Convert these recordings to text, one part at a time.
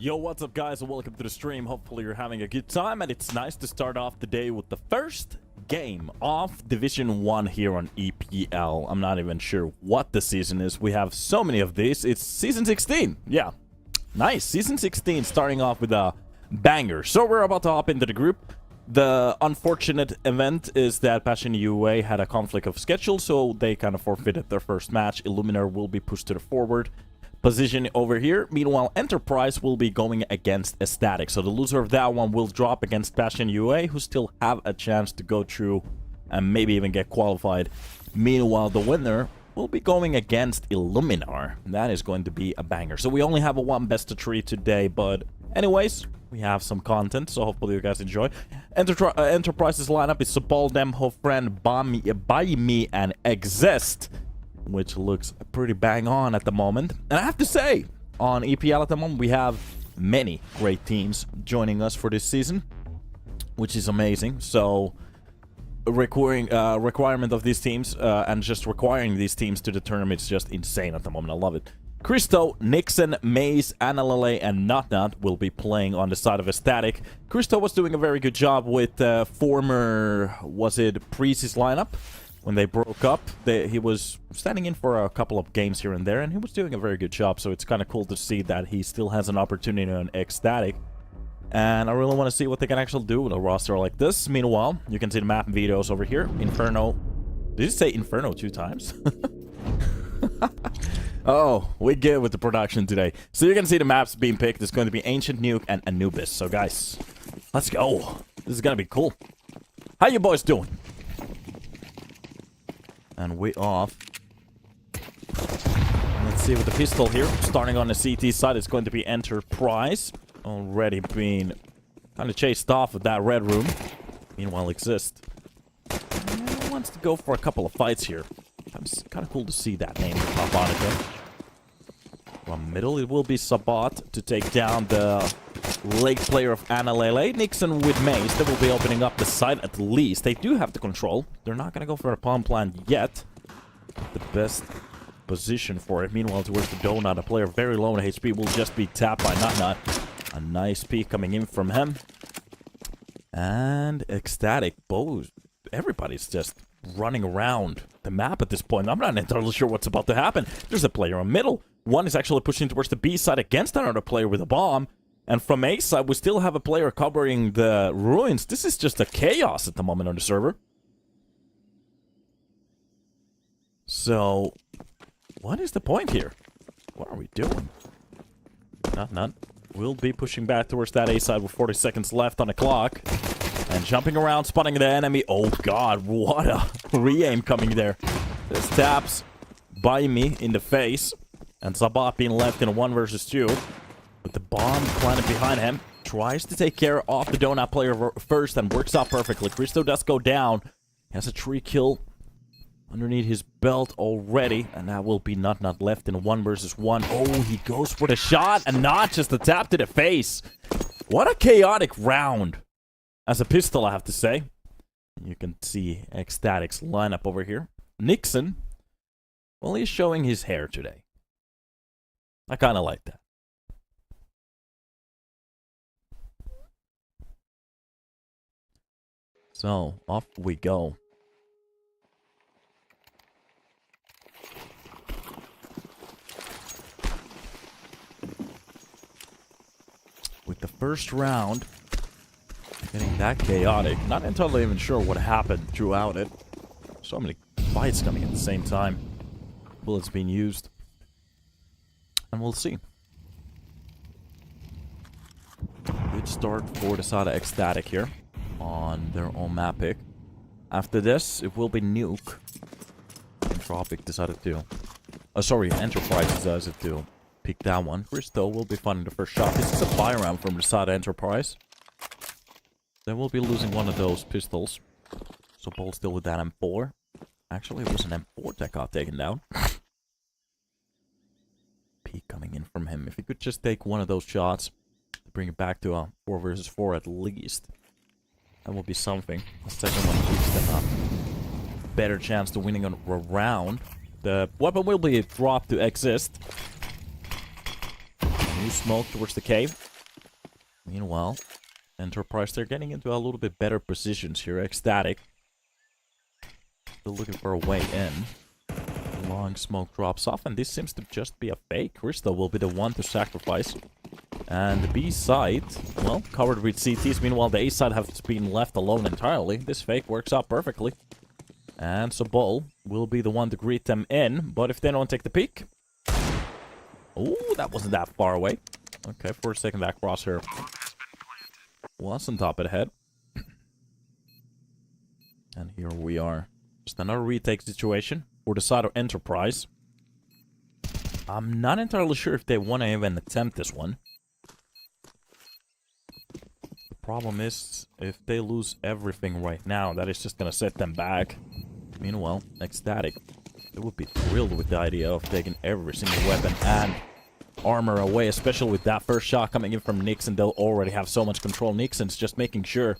Yo, what's up guys, and welcome to the stream. Hopefully you're having a good time, and it's nice to start off the day with the first game of Division 1 here on EPL. I'm not even sure what the season is. We have so many of these. It's season 16. Yeah, nice. Season 16 starting off with a banger. So we're about to hop into the group. The unfortunate event is that Passion UA had a conflict of schedule, so they kind of forfeited their first match. Illuminar will be pushed to the forward position over here. Meanwhile, Enterprise will be going against ECSTATIC. So the loser of that one will drop against Passion UA, who still have a chance to go through and maybe even get qualified. Meanwhile, the winner will be going against Illuminar. That is going to be a banger. So we only have a one best of 3 today, but anyways, we have some content, so hopefully you guys enjoy. Enterprise's lineup is Sabal, Dem, Hofren, Buy Me, and Exist, which looks pretty bang on at the moment. And I have to say, on EPL at the moment, we have many great teams joining us for this season, which is amazing. So, requirement of these teams and just requiring these teams to the tournament is just insane at the moment. I love it. Christo, Nixon, Maze, Analale, and Notnot will be playing on the side of ECSTATIC. Christo was doing a very good job with former, was it Priest's lineup? When they broke up, he was standing in for a couple of games here and there, and he was doing a very good job, so it's kind of cool to see that he still has an opportunity on ECSTATIC. And I really want to see what they can actually do with a roster like this. Meanwhile, you can see the map videos over here. Inferno. Did you say Inferno 2 times? Oh, we get with the production today. So you can see the maps being picked. It's going to be Ancient, Nuke, and Anubis. So guys, let's go. This is going to be cool. How you boys doing? And we off. Let's see with the pistol here. Starting on the CT side, it's going to be Enterprise. Already being kind of chased off of that red room. Meanwhile, Exist wants to go for a couple of fights here. It's kind of cool to see that name pop on again. From middle, it will be Sabat to take down the late player of Analale. Nixon with Mace. They will be opening up the side at least. They do have the control. They're not going to go for a palm plant yet. The best position for it. Meanwhile, towards the donut, a player very low in HP will just be tapped by Notnot. A nice peek coming in from him. And ECSTATIC. Both. Everybody's just running around the map at this point. I'm not entirely sure what's about to happen. There's a player in middle. One is actually pushing towards the B side against another player with a bomb. And from A side, we still have a player covering the ruins. This is just a chaos at the moment on the server. So, what is the point here? What are we doing? Not. We'll be pushing back towards that A side with 40 seconds left on the clock. And jumping around, spotting the enemy. Oh god, what a re-aim coming there. This taps Buy Me in the face. And Sabat being left in a 1 versus 2. With the bomb planted behind him. Tries to take care of the donut player first and works out perfectly. Christo does go down. He has a 3 kill underneath his belt already. And that will be Not left in a 1 versus 1. Oh, he goes for the shot and not just a tap to the face. What a chaotic round. As a pistol, I have to say. You can see ECSTATIC's lineup over here. Nixon, well, he's showing his hair today. I kind of like that. So, off we go. With the first round getting that chaotic. Not entirely even sure what happened throughout it. So many fights coming at the same time. Bullets being used. And we'll see. Good start for the side of ECSTATIC here. On their own map pick. After this, it will be Nuke. Entropic decided to... Oh, sorry, Enterprise decided to pick that one. Christo will be finding the first shot. This is a buy round from the side of Enterprise. They will be losing one of those pistols. So Paul still with that M4. Actually, it was an M4 that got taken down. Peek coming in from him. If he could just take one of those shots to bring it back to a 4 versus 4 at least. That will be something. The second one keeps them up. Better chance to winning a round. The weapon will be dropped to Exist. New smoke towards the cave. Meanwhile, Enterprise, they're getting into a little bit better positions here. ECSTATIC still looking for a way in. Long smoke drops off, and this seems to just be a fake. Crystal will be the one to sacrifice. And the B side, well, covered with CTs. Meanwhile, the A side has been left alone entirely. This fake works out perfectly. And so Bull will be the one to greet them in. But if they don't take the peek... Oh, that wasn't that far away. Okay, for a second, that crosshair was on top of the head. And here we are. Just another retake situation for the side of Enterprise. I'm not entirely sure if they want to even attempt this one. The problem is, if they lose everything right now, that is just going to set them back. Meanwhile, ECSTATIC, they would be thrilled with the idea of taking every single weapon and armor away, especially with that first shot coming in from Nixon. They'll already have so much control. Nixon's just making sure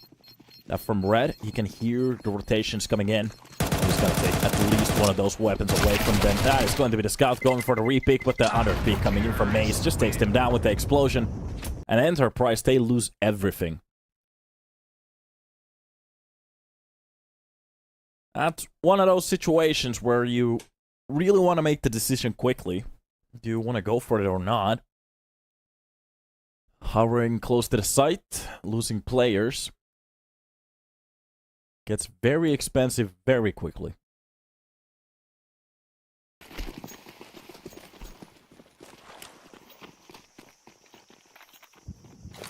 that from red, he can hear the rotations coming in. He's going to take at least one of those weapons away from them. That is going to be the scout going for the repeat, but the other peak coming in from Mace just takes them down with the explosion. And Enterprise, they lose everything. That's one of those situations where you really want to make the decision quickly. Do you want to go for it or not? Hovering close to the site, losing players. Gets very expensive very quickly.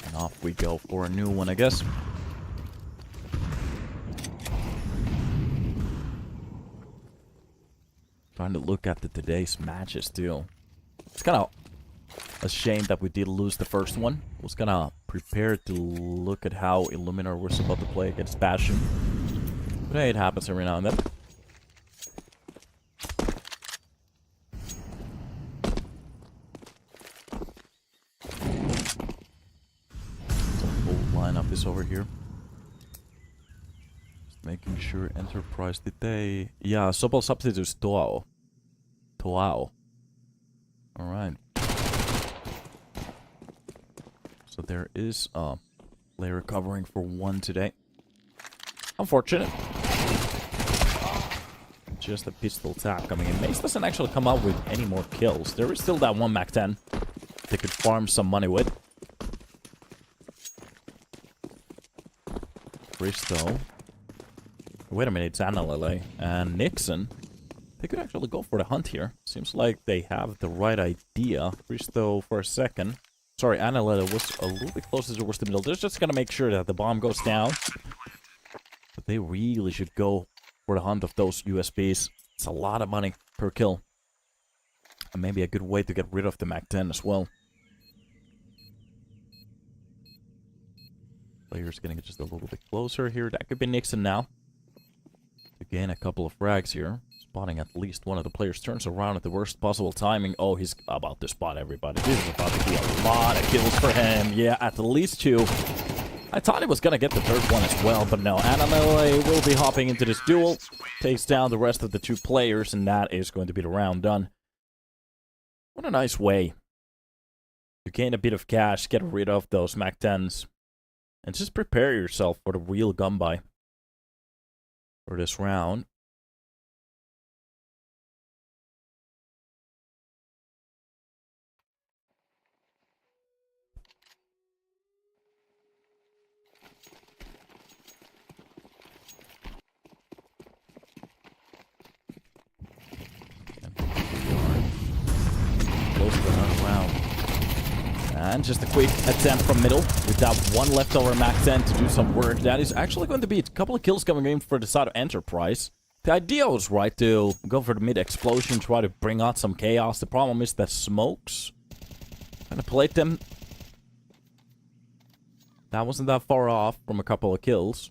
And off we go for a new one, I guess. Trying to look at today's matches too. It's kind of a shame that we did lose the first one. I was kind of prepared to look at how Illuminar was about to play against Bastion. But hey, it happens every now and then. The whole lineup is over here. Just making sure Enterprise, did they... Yeah, Sobol substitutes Toao. Alright. So there is a player covering for one today. Unfortunate. Just a pistol tap coming in. Mace doesn't actually come out with any more kills. There is still that one Mac 10 they could farm some money with. Bristow. Wait a minute, it's Analele and Nixon. They could actually go for the hunt here. Seems like they have the right idea. Bristow for a second. Sorry, Analele was a little bit closer towards the middle. They're just gonna make sure that the bomb goes down. But they really should go for the hunt of those USBs. It's a lot of money per kill. And maybe a good way to get rid of the Mac 10 as well. Players getting just a little bit closer here. That could be Nixon now. To gain a couple of frags here. Spotting at least one of the players. Turns around at the worst possible timing. Oh, he's about to spot everybody. This is about to be a lot of kills for him. Yeah, at least two. I thought he was going to get the third one as well, but no. Anamele will be hopping into this duel. Takes down the rest of the two players, and that is going to be the round done. What a nice way to gain a bit of cash, get rid of those Mac 10s, and just prepare yourself for the real gun buy for this round. Close to another round. And just a quick attempt from middle with that one leftover Mac 10 to do some work. That is actually going to be a couple of kills coming in for the side of Enterprise. The idea was right to go for the mid-explosion, try to bring out some chaos. The problem is that smokes kind of played them. That wasn't that far off from a couple of kills.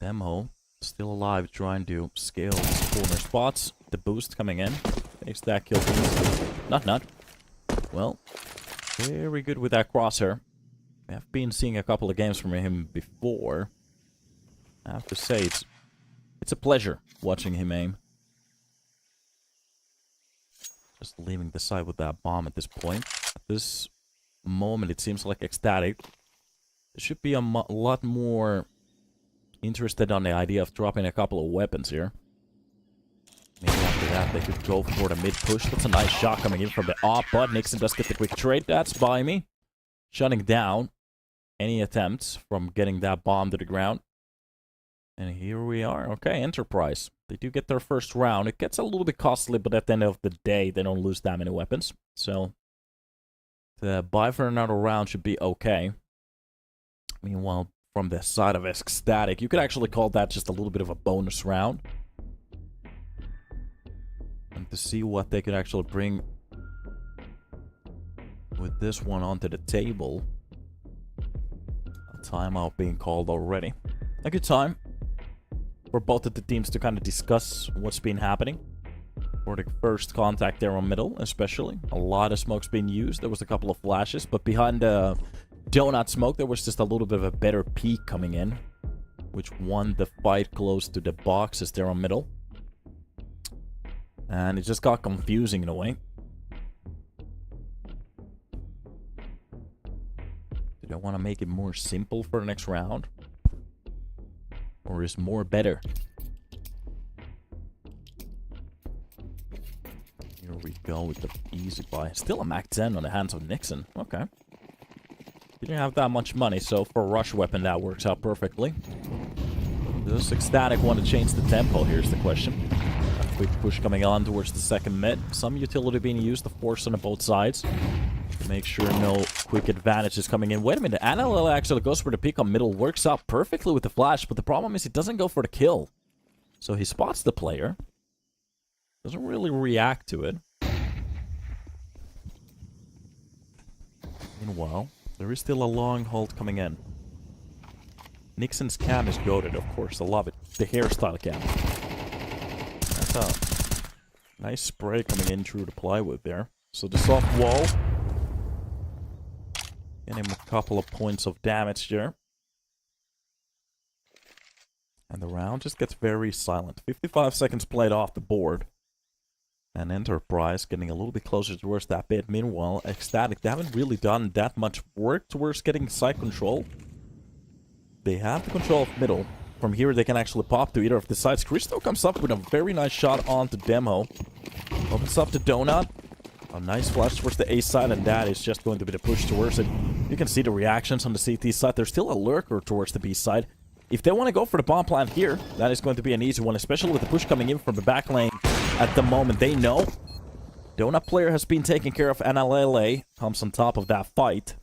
Demo still alive, trying to scale corner spots. The boost coming in. Takes that kill. Not. Well, very good with that crosshair. We have been seeing a couple of games from him before. I have to say, it's a pleasure watching him aim. Just leaving the side with that bomb at this point. At this moment, it seems like ECSTATIC should be a lot more interested on the idea of dropping a couple of weapons here. Maybe after that, they could go for the mid-push. That's a nice shot coming in from the op, but Nixon does get the quick trade. That's by me. Shutting down any attempts from getting that bomb to the ground. And here we are. Okay, Enterprise. They do get their first round. It gets a little bit costly, but at the end of the day, they don't lose that many weapons. So, the buy for another round should be okay. Meanwhile, from the side of ECSTATIC, you could actually call that just a little bit of a bonus round. And to see what they could actually bring with this one onto the table. A timeout being called already. A good time for both of the teams to kind of discuss what's been happening. For the first contact there on middle, especially. A lot of smoke's being used. There was a couple of flashes, but behind the donut smoke, there was just a little bit of a better peek coming in, which won the fight close to the boxes there on middle. And it just got confusing in a way. Do they want to make it more simple for the next round? Or is more better? Here we go with the easy buy. Still a Mac 10 on the hands of Nixon. Okay. Didn't have that much money, so for a rush weapon, that works out perfectly. Does ECSTATIC want to change the tempo? Here's the question. A quick push coming on towards the second mid. Some utility being used, of course, on both sides. To make sure no quick advantage is coming in. Wait a minute. NLL actually goes for the pick on middle. Works out perfectly with the flash, but the problem is he doesn't go for the kill. So he spots the player. Doesn't really react to it. Meanwhile, there is still a long hold coming in. Nixon's cam is goated, of course. I love it. The hairstyle cam. That's a nice spray coming in through the plywood there. So the soft wall. Getting him a couple of points of damage there. And the round just gets very silent. 55 seconds played off the board. And Enterprise getting a little bit closer towards that bit. Meanwhile, ECSTATIC, they haven't really done that much work towards getting side control. They have the control of middle. From here, they can actually pop to either of the sides. Christo comes up with a very nice shot onto Demo. Opens up to Donut. A nice flash towards the A side, and that is just going to be the push towards it. You can see the reactions on the CT side. There's still a lurker towards the B side. If they want to go for the bomb plant here, that is going to be an easy one, especially with the push coming in from the back lane. At the moment, they know. Donut player has been taking care of. NLLA comes on top of that fight.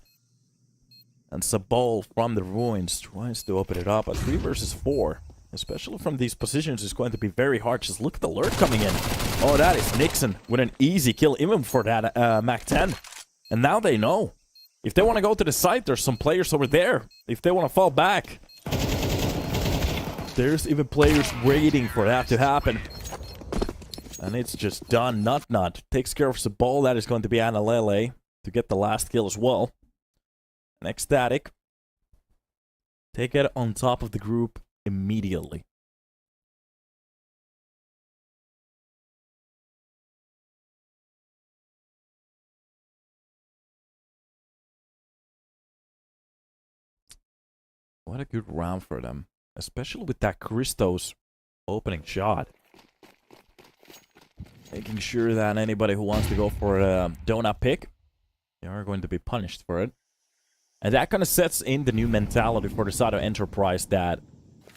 And Sabol from the ruins tries to open it up. A 3 versus 4. Especially from these positions is going to be very hard. Just look at the lurk coming in. Oh, that is Nixon with an easy kill even for that Mac 10. And now they know. If they want to go to the site, there's some players over there. If they want to fall back. There's even players waiting for that to happen. And it's just done. Nut takes care of the ball. That is going to be Analele to get the last kill as well. Next ECSTATIC. Take it on top of the group immediately. What a good round for them. Especially with that Christos opening shot. Making sure that anybody who wants to go for a donut pick, they are going to be punished for it. And that kind of sets in the new mentality for the side of Enterprise that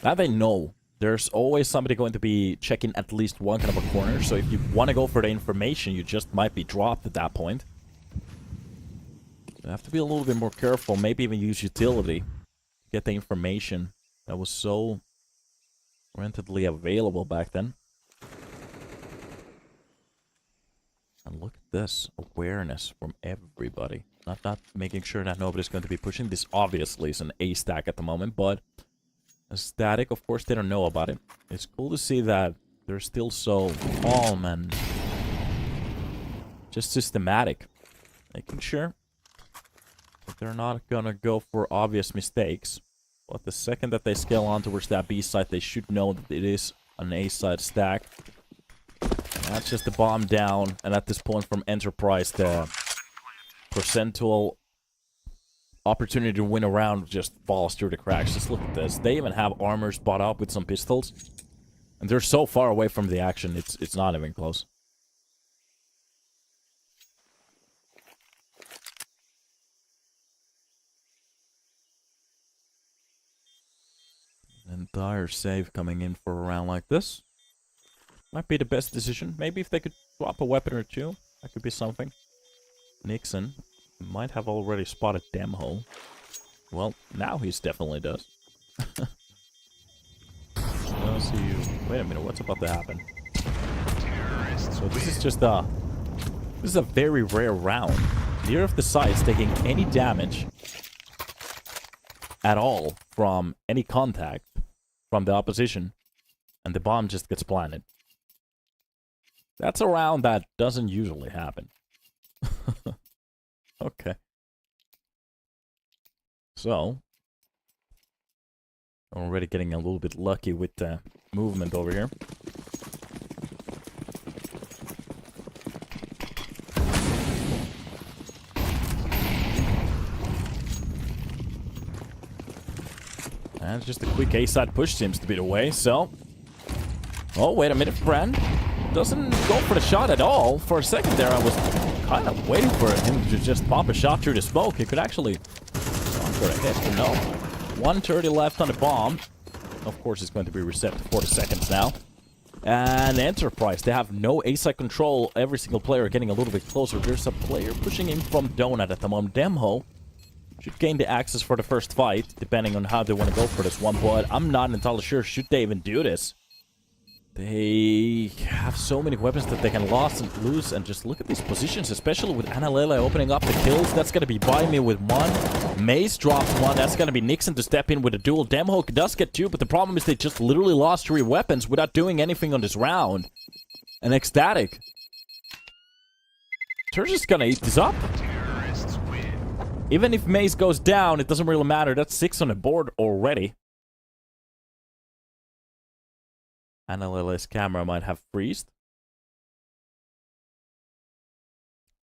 they know there's always somebody going to be checking at least one kind of a corner. So if you want to go for the information, you just might be dropped at that point. You have to be a little bit more careful. Maybe even use utility to get the information that was so readily available back then. And look at this awareness from everybody. Not making sure that nobody's going to be pushing. This obviously is an A stack at the moment, but ECSTATIC, of course, they don't know about it. It's cool to see that they're still so calm and just systematic. Making sure that they're not gonna go for obvious mistakes. But the second that they scale on towards that B side, they should know that it is an A side stack. That's just the bomb down, and at this point from Enterprise, the percentual opportunity to win a round just falls through the cracks. Just look at this. They even have armor spot up with some pistols. And they're so far away from the action, it's not even close. Entire save coming in for a round like this. Might be the best decision. Maybe if they could swap a weapon or two, that could be something. Nixon might have already spotted Demho. Well, now he definitely does. I'll see you. Wait a minute, what's about to happen? So this is just a... This is a very rare round. Neither of the sides taking any damage at all from any contact from the opposition. And the bomb just gets planted. That's a round that doesn't usually happen. Okay. So, already getting a little bit lucky with the movement over here. And just a quick A-side push seems to be the way, so... Oh, wait a minute, friend. Doesn't go for the shot at all. For a second there, I was kind of waiting for him to just pop a shot through the smoke. He could actually go for a hit, but no. 130 left on the bomb. Of course, it's going to be reset to 40 seconds now. And Enterprise, they have no A-side control. Every single player getting a little bit closer. There's a player pushing in from Donut at the moment. Demho should gain the access for the first fight, depending on how they want to go for this one. But I'm not entirely sure, should they even do this? They have so many weapons that they can lose, and just look at these positions, especially with Analele opening up the kills. That's going to be by me with one. Mace drops one. That's going to be Nixon to step in with a duel. Demho does get two, but the problem is they just literally lost 3 weapons without doing anything on this round. And ECSTATIC, they're just going to eat this up. Even if Mace goes down, it doesn't really matter. That's 6 on the board already. Analele's camera might have freezed.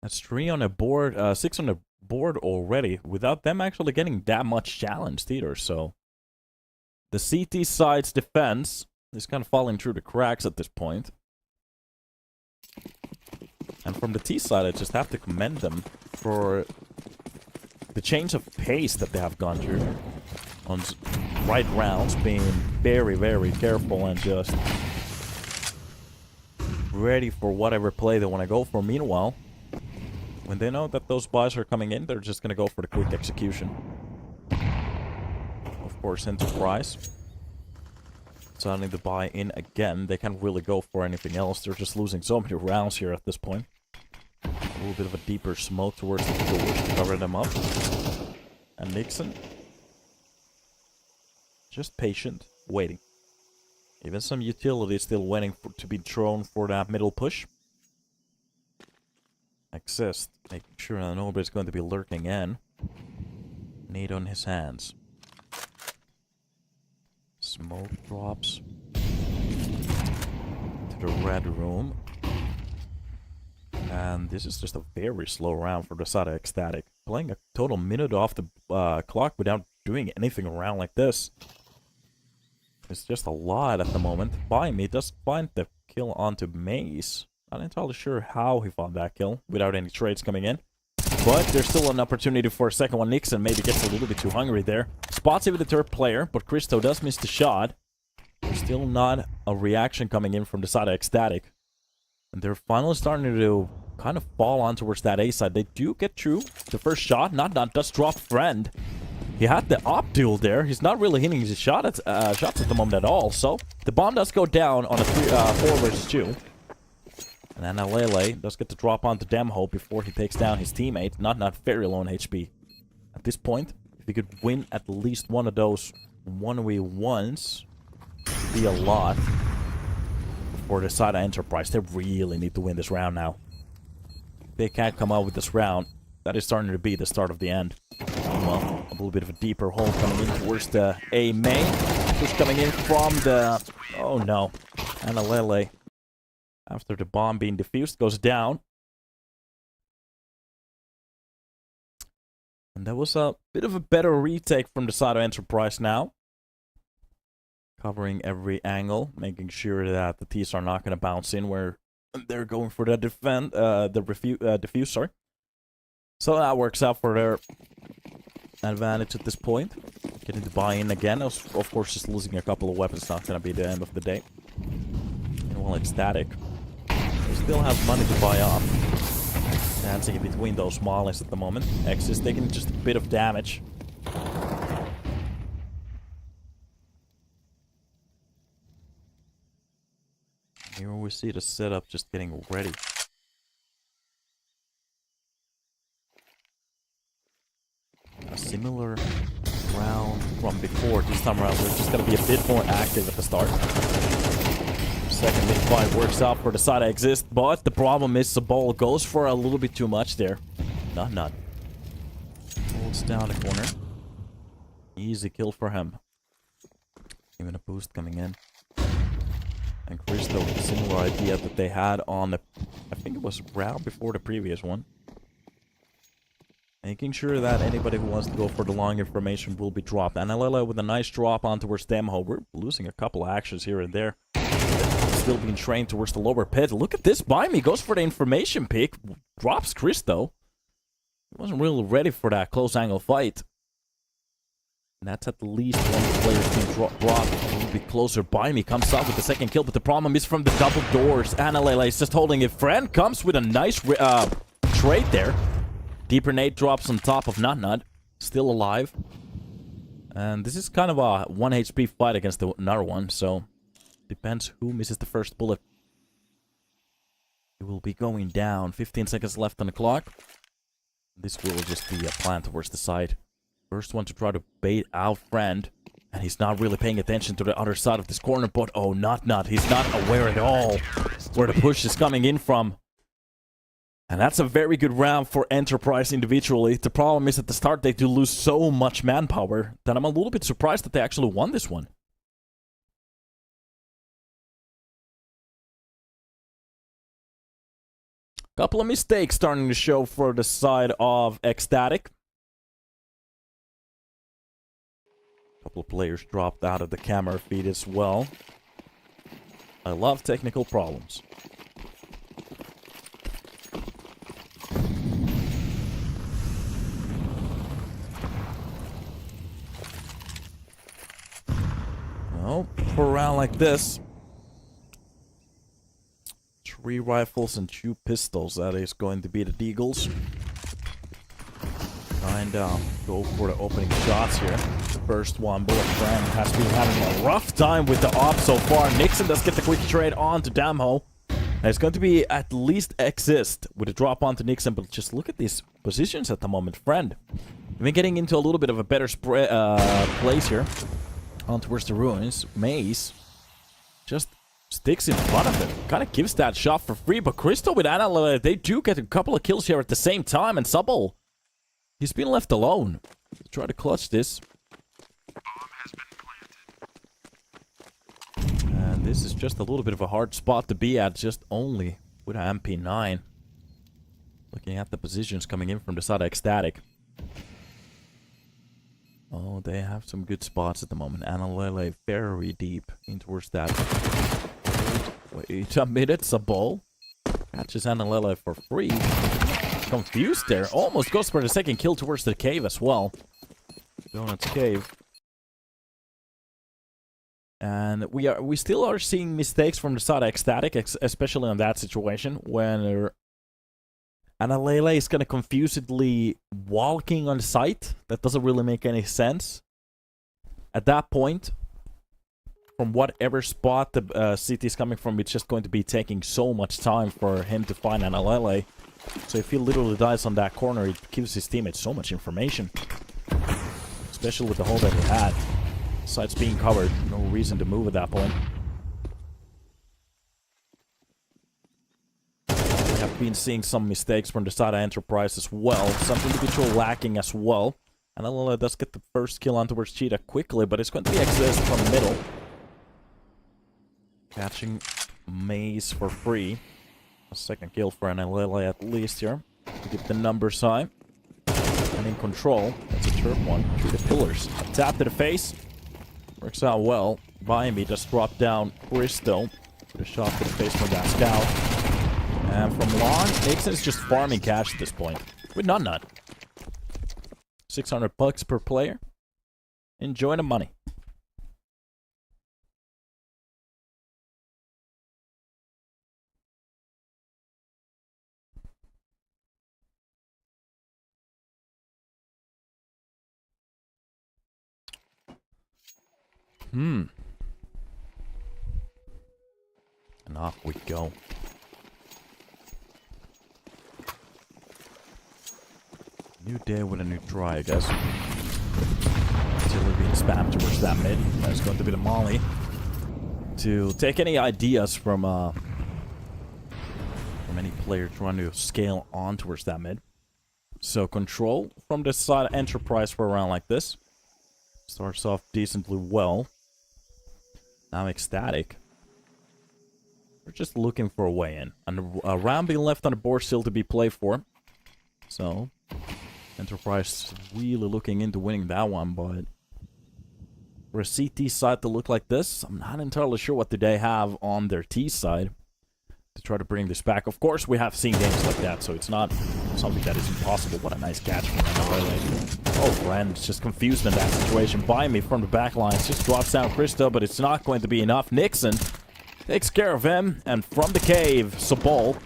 That's 3 on the board, 6 on the board already, without them actually getting that much challenged either, so... The CT side's defense is kind of falling through the cracks at this point. And from the T side, I just have to commend them for the change of pace that they have gone through. On right rounds, being very, very careful and just ready for whatever play they want to go for. Meanwhile, when they know that those buys are coming in, they're just going to go for the quick execution. Of course, Enterprise starting to buy in again. They can't really go for anything else. They're just losing so many rounds here at this point. A little bit of a deeper smoke towards the doors to cover them up. And Nixon, just patient, waiting. Even some utility still waiting to be thrown for that middle push. Exist, making sure that nobody's going to be lurking in. Need on his hands. Smoke drops to the red room. And this is just a very slow round for the side of ECSTATIC. Playing a total minute off the clock without doing anything around like this. It's just a lot at the moment. By me does find the kill onto Mace. Not entirely sure how he found that kill without any trades coming in. But there's still an opportunity for a second one. Nixon maybe gets a little bit too hungry there. Spots even the third player, but Christo does miss the shot. There's still not a reaction coming in from the side of ECSTATIC. And they're finally starting to kind of fall on towards that A side. They do get through the first shot. Not does drop friend. He had the op duel there. He's not really hitting his shots at the moment at all. So the bomb does go down on a 4 versus 2. And Analele does get to drop onto Demho before he takes down his teammate. Not very low on HP. At this point, if he could win at least one of those 1v1s, it would be a lot for the side of Enterprise. They really need to win this round now. If they can't come out with this round, that is starting to be the start of the end. Well, a little bit of a deeper hole coming in towards the A main. Push coming in from the... Oh no. Analele, after the bomb being defused, goes down. And that was a bit of a better retake from the side of Enterprise now. Covering every angle, making sure that the T's are not going to bounce in where they're going for the defuse, sorry. So that works out for their advantage at this point. Getting to buy in again. Of course, just losing a couple of weapons not going to be the end of the day. And while it's static, they still have money to buy off. Dancing in between those mollies at the moment. X is taking just a bit of damage. Here we see the setup just getting ready. A similar round from before. This time around, we're just going to be a bit more active at the start. Second mid-fight works out for the side I exist, but the problem is the ball goes for a little bit too much there. Not. Holds down the corner. Easy kill for him. Even a boost coming in. And Christo with a similar idea that they had on the... I think it was round before the previous one. Making sure that anybody who wants to go for the long information will be dropped. And Alele with a nice drop on towards Demho. We're losing a couple of actions here and there. Still being trained towards the lower pit. Look at this by me. Goes for the information pick. Drops Christo. He wasn't really ready for that close angle fight. And that's at least one of the players being dropped a little bit closer by me. Comes out with the second kill, but the problem is from the double doors. Analele is just holding it. Friend comes with a nice trade there. Deeper nade drops on top of Nut. Still alive. And this is kind of a 1 HP fight against another one, so... Depends who misses the first bullet. It will be going down. 15 seconds left on the clock. This will just be a plan towards the side. First one to try to bait out Friend. And he's not really paying attention to the other side of this corner. But oh, Nut. He's not aware at all where the push is coming in from. And that's a very good round for Enterprise individually. The problem is at the start they do lose so much manpower that I'm a little bit surprised that they actually won this one. Couple of mistakes starting to show for the side of ECSTATIC. Couple of players dropped out of the camera feed as well. I love technical problems. Well, for a round like this, 3 rifles and 2 pistols. That is going to be the Deagles. And go for the opening shots here. The first one, Bullet Friend has been having a rough time with the op so far. Nixon does get the quick trade on to Damho. And it's going to be at least Exist with a drop onto Nixon. But just look at these positions at the moment. Friend, we're getting into a little bit of a better place here. On towards the ruins. Maze just sticks in front of him. Kind of gives that shot for free. But Crystal with Anna, they do get a couple of kills here at the same time. And Subble, he's been left alone. Try to clutch this. And this is just a little bit of a hard spot to be at. Just only with an MP9. Looking at the positions coming in from the side of ECSTATIC. Oh, they have some good spots at the moment. Analele very deep in towards that. Wait a minute, Sabol catches Analele for free. Confused there. Almost goes for the second kill towards the cave as well. Donut's cave. And we still are seeing mistakes from the side of ECSTATIC, especially on that situation when Analele is kind of confusedly walking on the site. That doesn't really make any sense. At that point, from whatever spot the city is coming from, it's just going to be taking so much time for him to find Analele. So if he literally dies on that corner, it gives his teammates so much information. Especially with the hole that he had. Site's being covered. No reason to move at that point. Been seeing some mistakes from the side of Enterprise as well. Some individual lacking as well. And Alala does get the first kill on towards Cheetah quickly, but it's going to be Exist from the middle. Catching Maze for free. A second kill for an Alala at least here. To get the numbers high. And in control, that's a turf one through the pillars. A tap to the face. Works out well. Bayami just dropped down Bristow. Put a shot to the face from that scout. And from long, Nixon is just farming cash at this point. With Nut. $600 per player. Enjoy the money. And off we go. New day with a new try, I guess. Artillery being spammed towards that mid. That's going to be the molly. To take any ideas from any player trying to scale on towards that mid. So control from this side of Enterprise for a round like this. Starts off decently well. Now ECSTATIC. We're just looking for a way in. And a round being left on the board still to be played for. So, Enterprise really looking into winning that one, but for a CT side to look like this, I'm not entirely sure what they have on their T side to try to bring this back. Of course, we have seen games like that, so it's not something that is impossible. What a nice catch from him. Oh, friend, just confused in that situation. By me from the back lines, just drops down Christo, but it's not going to be enough. Nixon takes care of him, and from the cave, Sabol,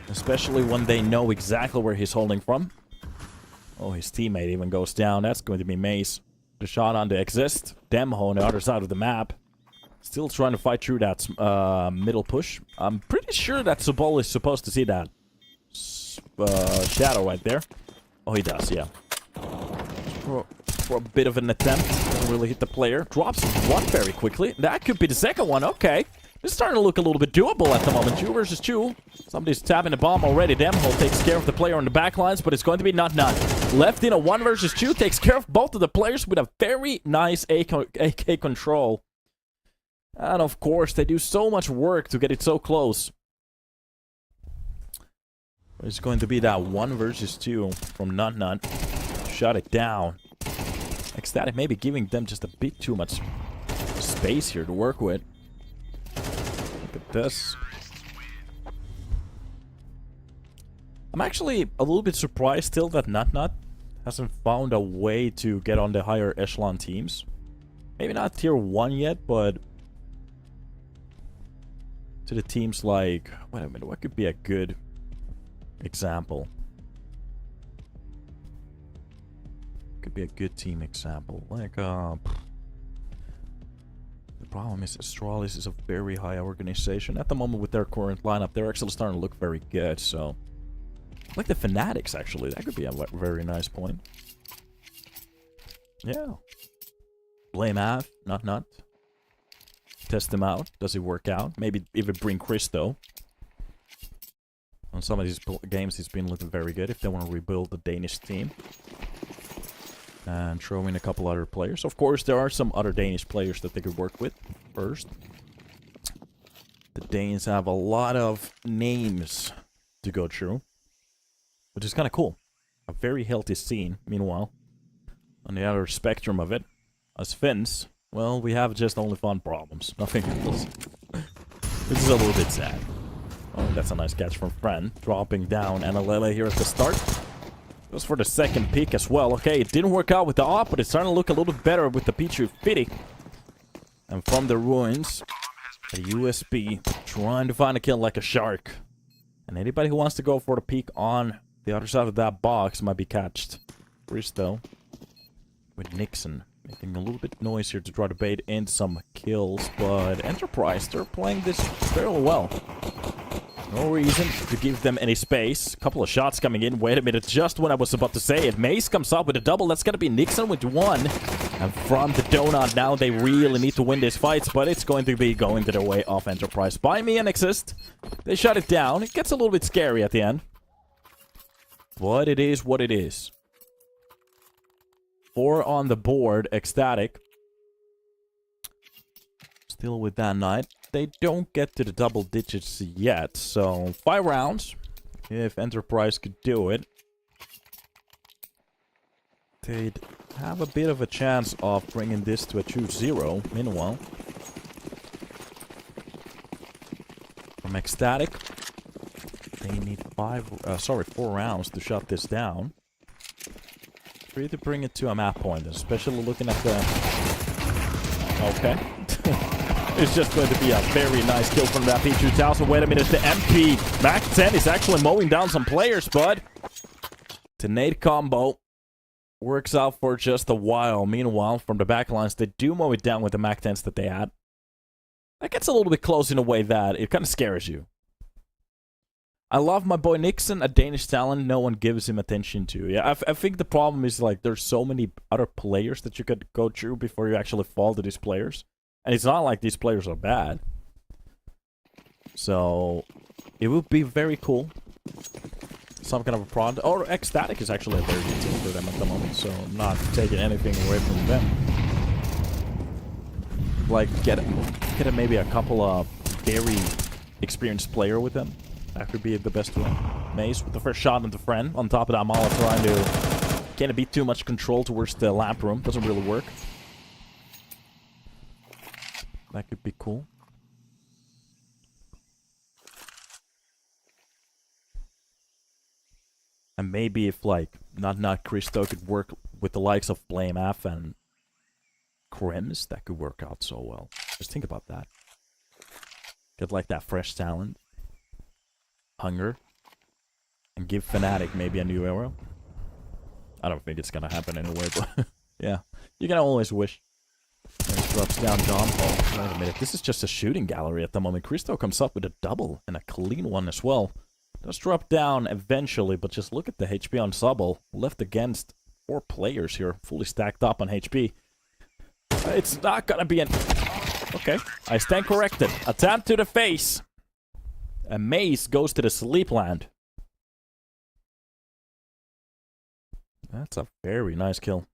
especially when they know exactly where he's holding from. Oh, his teammate even goes down. That's going to be Mace. The shot on the exist. Demho on the other side of the map. Still trying to fight through that middle push. I'm pretty sure that Sabol is supposed to see that shadow right there. Oh, he does, yeah. For a bit of an attempt. Doesn't really hit the player. Drops one very quickly. That could be the second one. Okay. It's starting to look a little bit doable at the moment. 2 versus 2. Somebody's tapping the bomb already. Demho takes care of the player on the back lines, but it's going to be Nut. Left in a 1 versus 2. Takes care of both of the players with a very nice AK control. And of course, they do so much work to get it so close. It's going to be that 1 versus 2 from Nut. Shut it down. ECSTATIC maybe giving them just a bit too much space here to work with. Look at this. I'm actually a little bit surprised still that Nut hasn't found a way to get on the higher echelon teams. Maybe not tier 1 yet, but to the teams like... Wait a minute, what could be a good example? Could be a good team example. Like, the problem is Astralis is a very high organization. At the moment with their current lineup, they're actually starting to look very good, so... Like the Fanatics, actually. That could be a very nice point. Yeah. Blame Av, Nut. Test him out. Does it work out? Maybe even bring Christo. On some of these games, he's been looking very good if they want to rebuild the Danish team. And throw in a couple other players. Of course, there are some other Danish players that they could work with first. The Danes have a lot of names to go through, which is kind of cool. A very healthy scene, meanwhile. On the other spectrum of it, as Finns, well, we have just only fun problems. Nothing else. This is a little bit sad. Oh, that's a nice catch from Fren. Dropping down Analele here at the start. Goes for the second pick as well. Okay, it didn't work out with the op, but it's starting to look a little bit better with the Pichu Fitty. And from the ruins, a USB trying to find a kill like a shark. And anybody who wants to go for the peek on the other side of that box might be catched. Bristow with Nixon making a little bit noise here to try to bait in some kills, but Enterprise, they're playing this fairly well. No reason to give them any space. Couple of shots coming in. Wait a minute, just when I was about to say it. Mace comes up with a double. That's gonna be Nixon with 1. And from the donut, now they really need to win these fights, but it's going to be going to the way of Enterprise. By me and Exist. They shut it down. It gets a little bit scary at the end. But it is what it is. 4 on the board, ECSTATIC. Still with that night. They don't get to the double digits yet, so 5 rounds. If Enterprise could do it. they'd have a bit of a chance of bringing this to a 2-0. Meanwhile, from ECSTATIC, they need 4 rounds to shut this down. Free to bring it to a map point, especially looking at the... Okay. It's just going to be a very nice kill from that P2000. Wait a minute, the MP Mac 10 is actually mowing down some players, but the nade combo works out for just a while. Meanwhile, from the backlines, they do mow it down with the Mac 10s that they had. That gets a little bit close in a way that it kind of scares you. I love my boy Nixon, a Danish talent no one gives him attention to. Yeah, I think the problem is, like, there's so many other players that you could go through before you actually fall to these players. And it's not like these players are bad. So, it would be very cool. Some kind of a prod. Or ECSTATIC is actually a very good team for them at the moment. So, I'm not taking anything away from them. Like, get maybe a couple of very experienced player with them. That could be the best one. Maze with the first shot on the friend. On top of that, Mala trying to... Can't be too much control towards the lamp room. Doesn't really work. That could be cool. And maybe if, like, not Christo could work with the likes of Blame F and Crims, that could work out so well. Just think about that. Get, like, that fresh talent. Hunger. And give Fnatic maybe a new arrow. I don't think it's gonna happen anyway, but yeah. You can always wish. There drops down Dom. Oh, wait a minute. This is just a shooting gallery at the moment. Christo comes up with a double and a clean one as well. Does drop down eventually, but just look at the HP on Subble. Left against 4 players here, fully stacked up on HP. It's not gonna be an... Okay, I stand corrected. A tap to the face. A Maze goes to the sleep land. That's a very nice kill.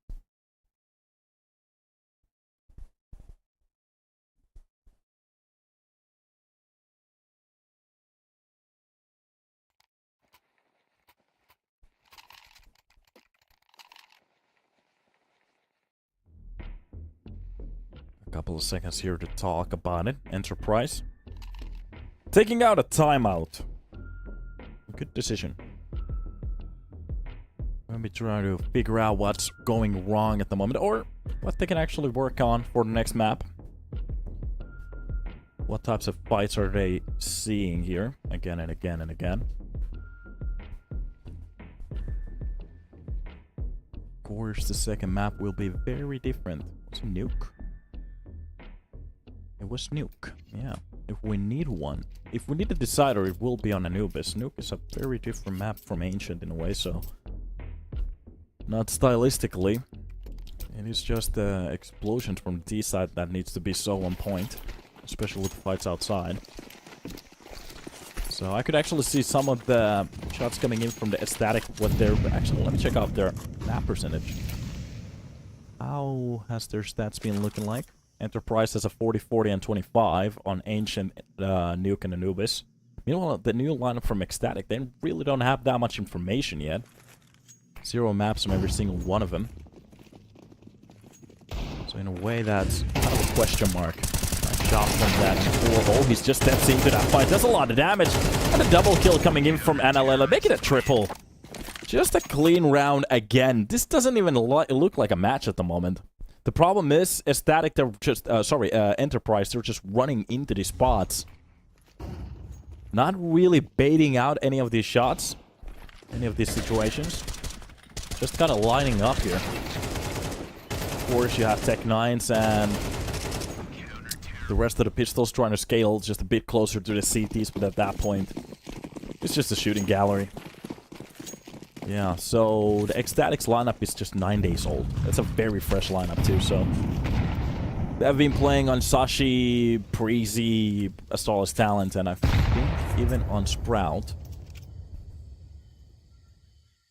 A couple of seconds here to talk about it. Enterprise. Taking out a timeout. Good decision. Maybe trying to figure out what's going wrong at the moment, or what they can actually work on for the next map. What types of fights are they seeing here? Again and again and again. Of course, the second map will be very different. Was it Nuke? It was Nuke, yeah. If we need one. If we need a decider, it will be on Anubis. Nuke is a very different map from Ancient in a way, so... Not stylistically. It is just the explosions from the D side that needs to be so on point. Especially with the fights outside. So I could actually see some of the shots coming in from the ECSTATIC. What they're... Actually, let me check out their map percentage. How has their stats been looking like? Enterprise has a 40, 40, and 25 on Ancient, Nuke, and Anubis. Meanwhile, the new lineup from ECSTATIC, they really don't have that much information yet. 0 maps from every single one of them. So in a way, that's kind of a question mark. Nice shot from that. Oh, he's just steps into that fight. Does a lot of damage. And a double kill coming in from Analela. Make it a triple. Just a clean round again. This doesn't even look like a match at the moment. The problem is, ECSTATIC, they're just, Enterprise, they're just running into these spots. Not really baiting out any of these shots. Any of these situations. Just kind of lining up here. Of course, you have Tech-9s and the rest of the pistols trying to scale just a bit closer to the CTs, but at that point, it's just a shooting gallery. Yeah, so the ECSTATIC's lineup is just 9 days old. That's a very fresh lineup too, so... They've been playing on Sashi, Preezy, Astar's Talent, and I think even on Sprout.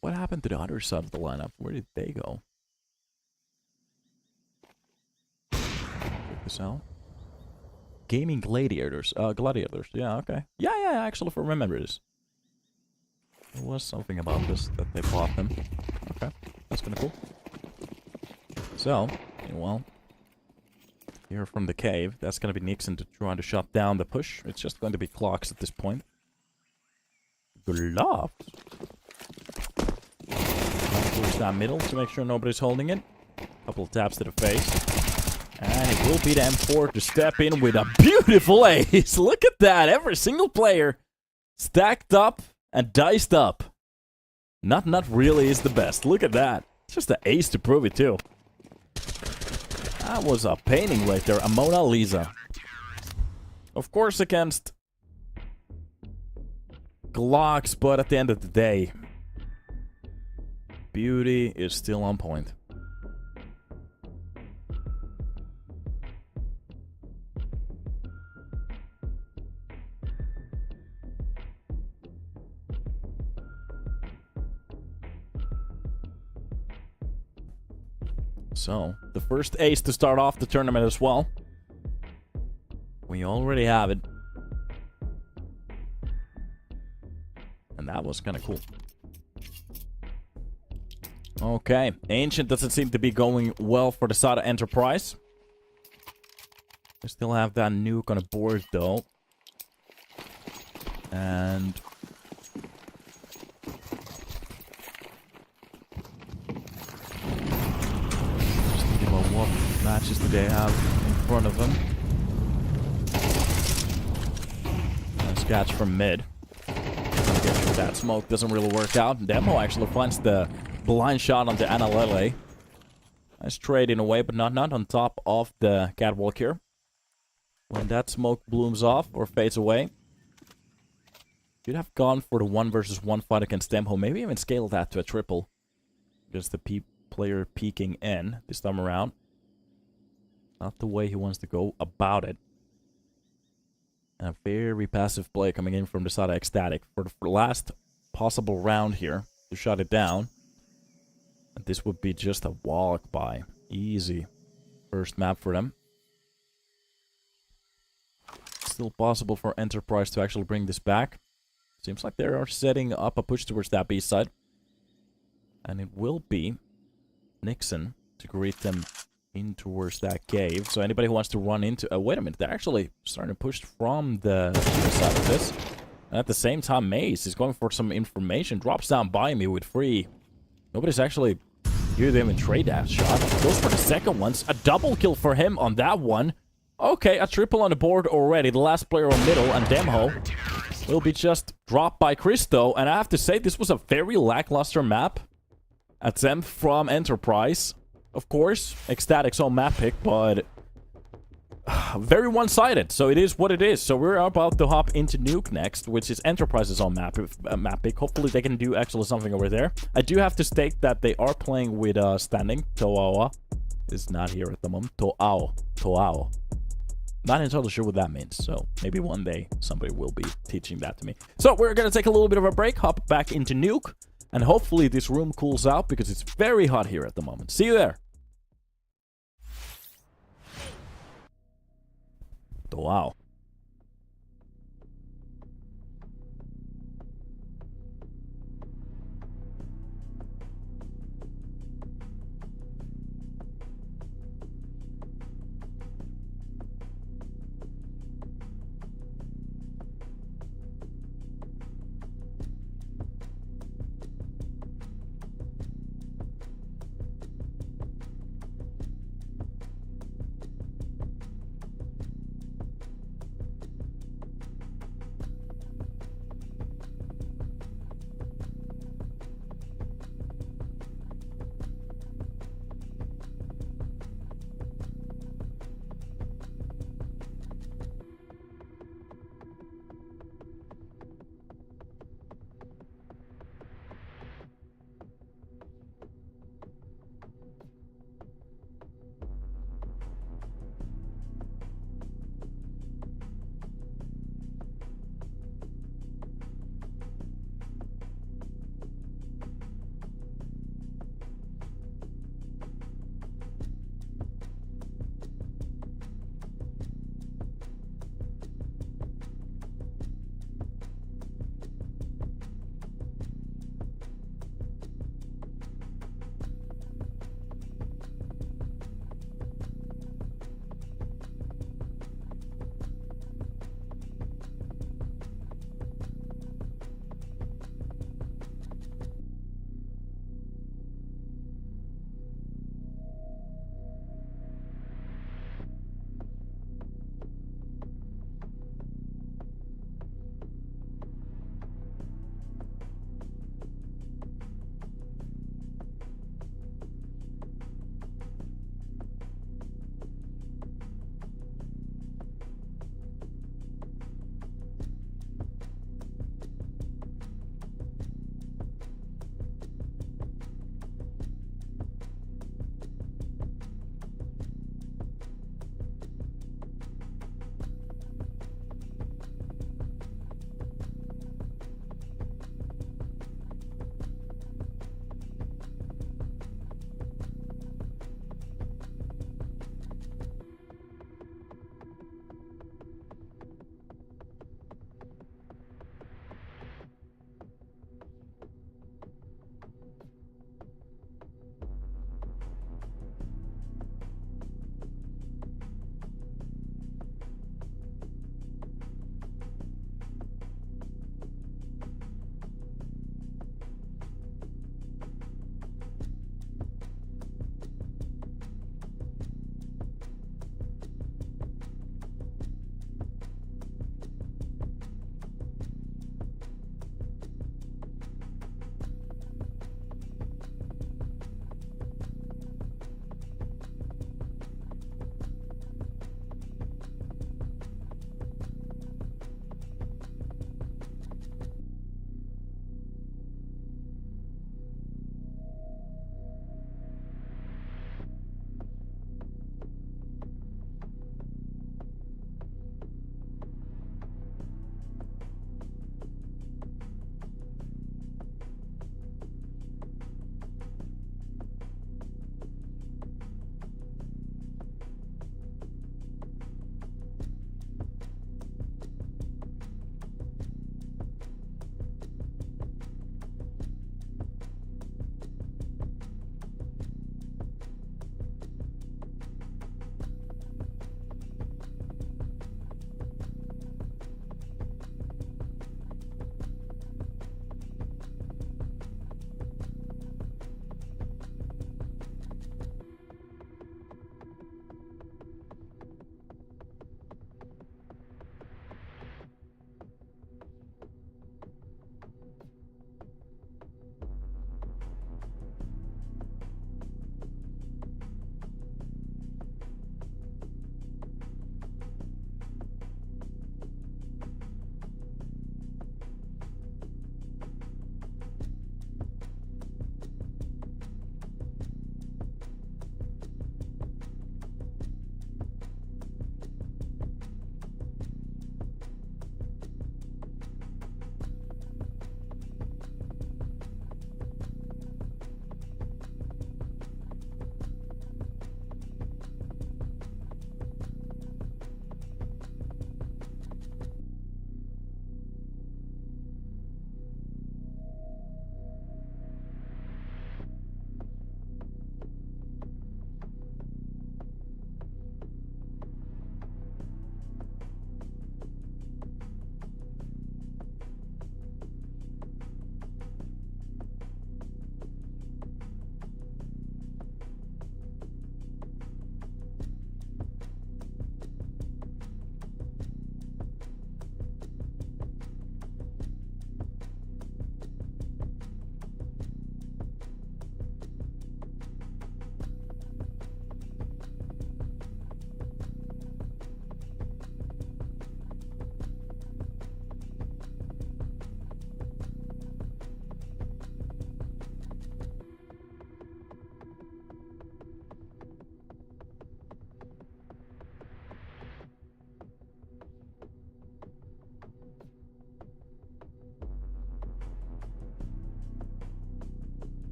What happened to the other side of the lineup? Where did they go? Check this out. Gaming Gladiators. Gladiators. Yeah, okay. Yeah, I actually remember this. There was something about this that they bought them. Okay, that's kind of cool. So, well, here from the cave, that's going to be Nixon to try to shut down the push. It's just going to be clocks at this point. Gloves. Towards that middle to make sure nobody's holding it. Couple of taps to the face. And it will be the M4 to step in with a beautiful ace. Look at that. Every single player stacked up and diced up. Not really is the best. Look at that. It's just an ace to prove it too. That was a painting right there. A Mona Lisa. Of course against Glocks, but at the end of the day, beauty is still on point. So, the first ace to start off the tournament as well. We already have it. And that was kind of cool. Okay, Ancient doesn't seem to be going well for the side of Enterprise. We still have that nuke on the board though. And what matches do they have in front of them? Nice catch from mid. That smoke doesn't really work out. Demo actually finds the blind shot onto Analele. Nice trade in a way, but not on top of the catwalk here. When that smoke blooms off or fades away, you'd have gone for the 1 versus 1 fight against Demo. Maybe even scale that to a triple. Just the player peeking in this time around. Not the way he wants to go about it. A very passive play coming in from the side of ECSTATIC for the last possible round here to shut it down. And this would be just a walk by. Easy first map for them. Still possible for Enterprise to actually bring this back. Seems like they are setting up a push towards that B side. And it will be Nixon to greet them in towards that cave. So anybody who wants to run into... wait a minute, they're actually starting to push from the side of this. And at the same time, Maze is going for some information. Drops down by me with free. Nobody's actually here to even trade that shot. Goes for the second one. A double kill for him on that one. Okay, a triple on the board already. The last player on middle, and Demho will be just dropped by Christo. And I have to say, this was a very lackluster map attempt from Enterprise. Of course, ECSTATIC's own map pick, but very one-sided. So it is what it is. So we're about to hop into Nuke next, which is Enterprise's own map pick. Hopefully they can do actually something over there. I do have to state that they are playing with standing. Toawa is not here at the moment. Toao. Not entirely sure what that means. So maybe one day somebody will be teaching that to me. So we're going to take a little bit of a break, hop back into Nuke, and hopefully this room cools out because it's very hot here at the moment. See you there. Wow.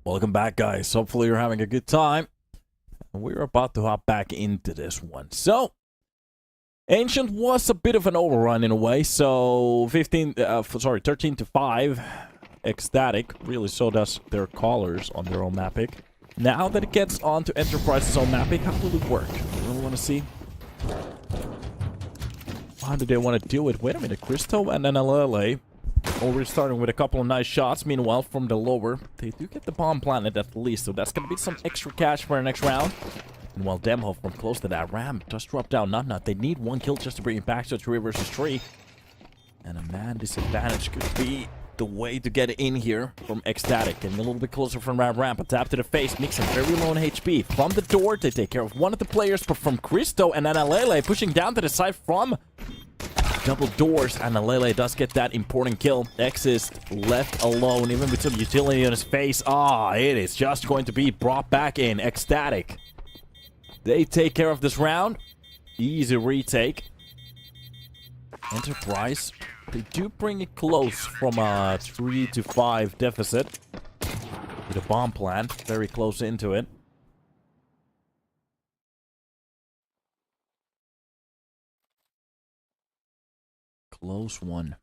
Welcome back, guys. Hopefully you're having a good time. We're about to hop back into this one. So, Ancient was a bit of an overrun in a way. So, 13 to 5. ECSTATIC really so does their callers on their own map pick. Now that it gets onto Enterprise's own map pick, how will it work? You really want to see? How do they want to do it? Wait a minute, Christo and then LLA. Already starting with a couple of nice shots. Meanwhile, from the lower, they do get the bomb planted at least. So that's going to be some extra cash for the next round. And while Demho from close to that ram does drop down Nut. They need one kill just to bring it back. So it's 3 versus 3. And a man disadvantage could be the way to get in here from ECSTATIC. Getting a little bit closer from that ramp. A tap to the face. Nixon very low on HP. From the door, they take care of one of the players. But from Christo and then Alele pushing down to the side from double doors, and Alele does get that important kill. X is left alone, even with some utility on his face. It is just going to be brought back in. ECSTATIC. They take care of this round. Easy retake. Enterprise, they do bring it close from a 3 to 5 deficit. With a bomb plant, very close into it. Close one.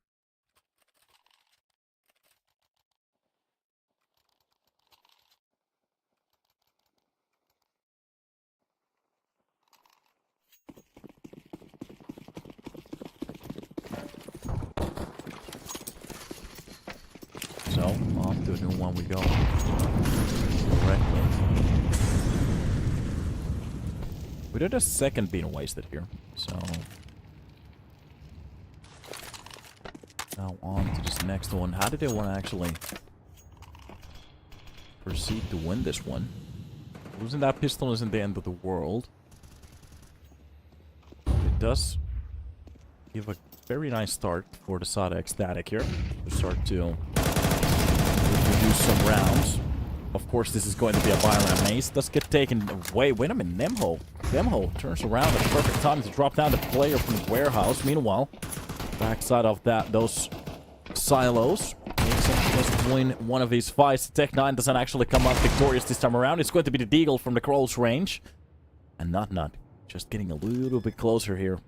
So, off to a new one we go. Correctly. We did a second being wasted here, so now on to this next one. How did they want to actually proceed to win this one? Losing that pistol isn't the end of the world. It does give a very nice start for the Sada ECSTATIC here. To start to reduce some rounds. Of course, this is going to be a Byram Mace. Does get taken away. Wait a minute, Nemho turns around at the perfect time to drop down the player from the warehouse. Meanwhile, backside of those silos, makes him just win one of these fights. Tech9 doesn't actually come out victorious this time around. It's going to be the Deagle from the close range. And Nut just getting a little bit closer here.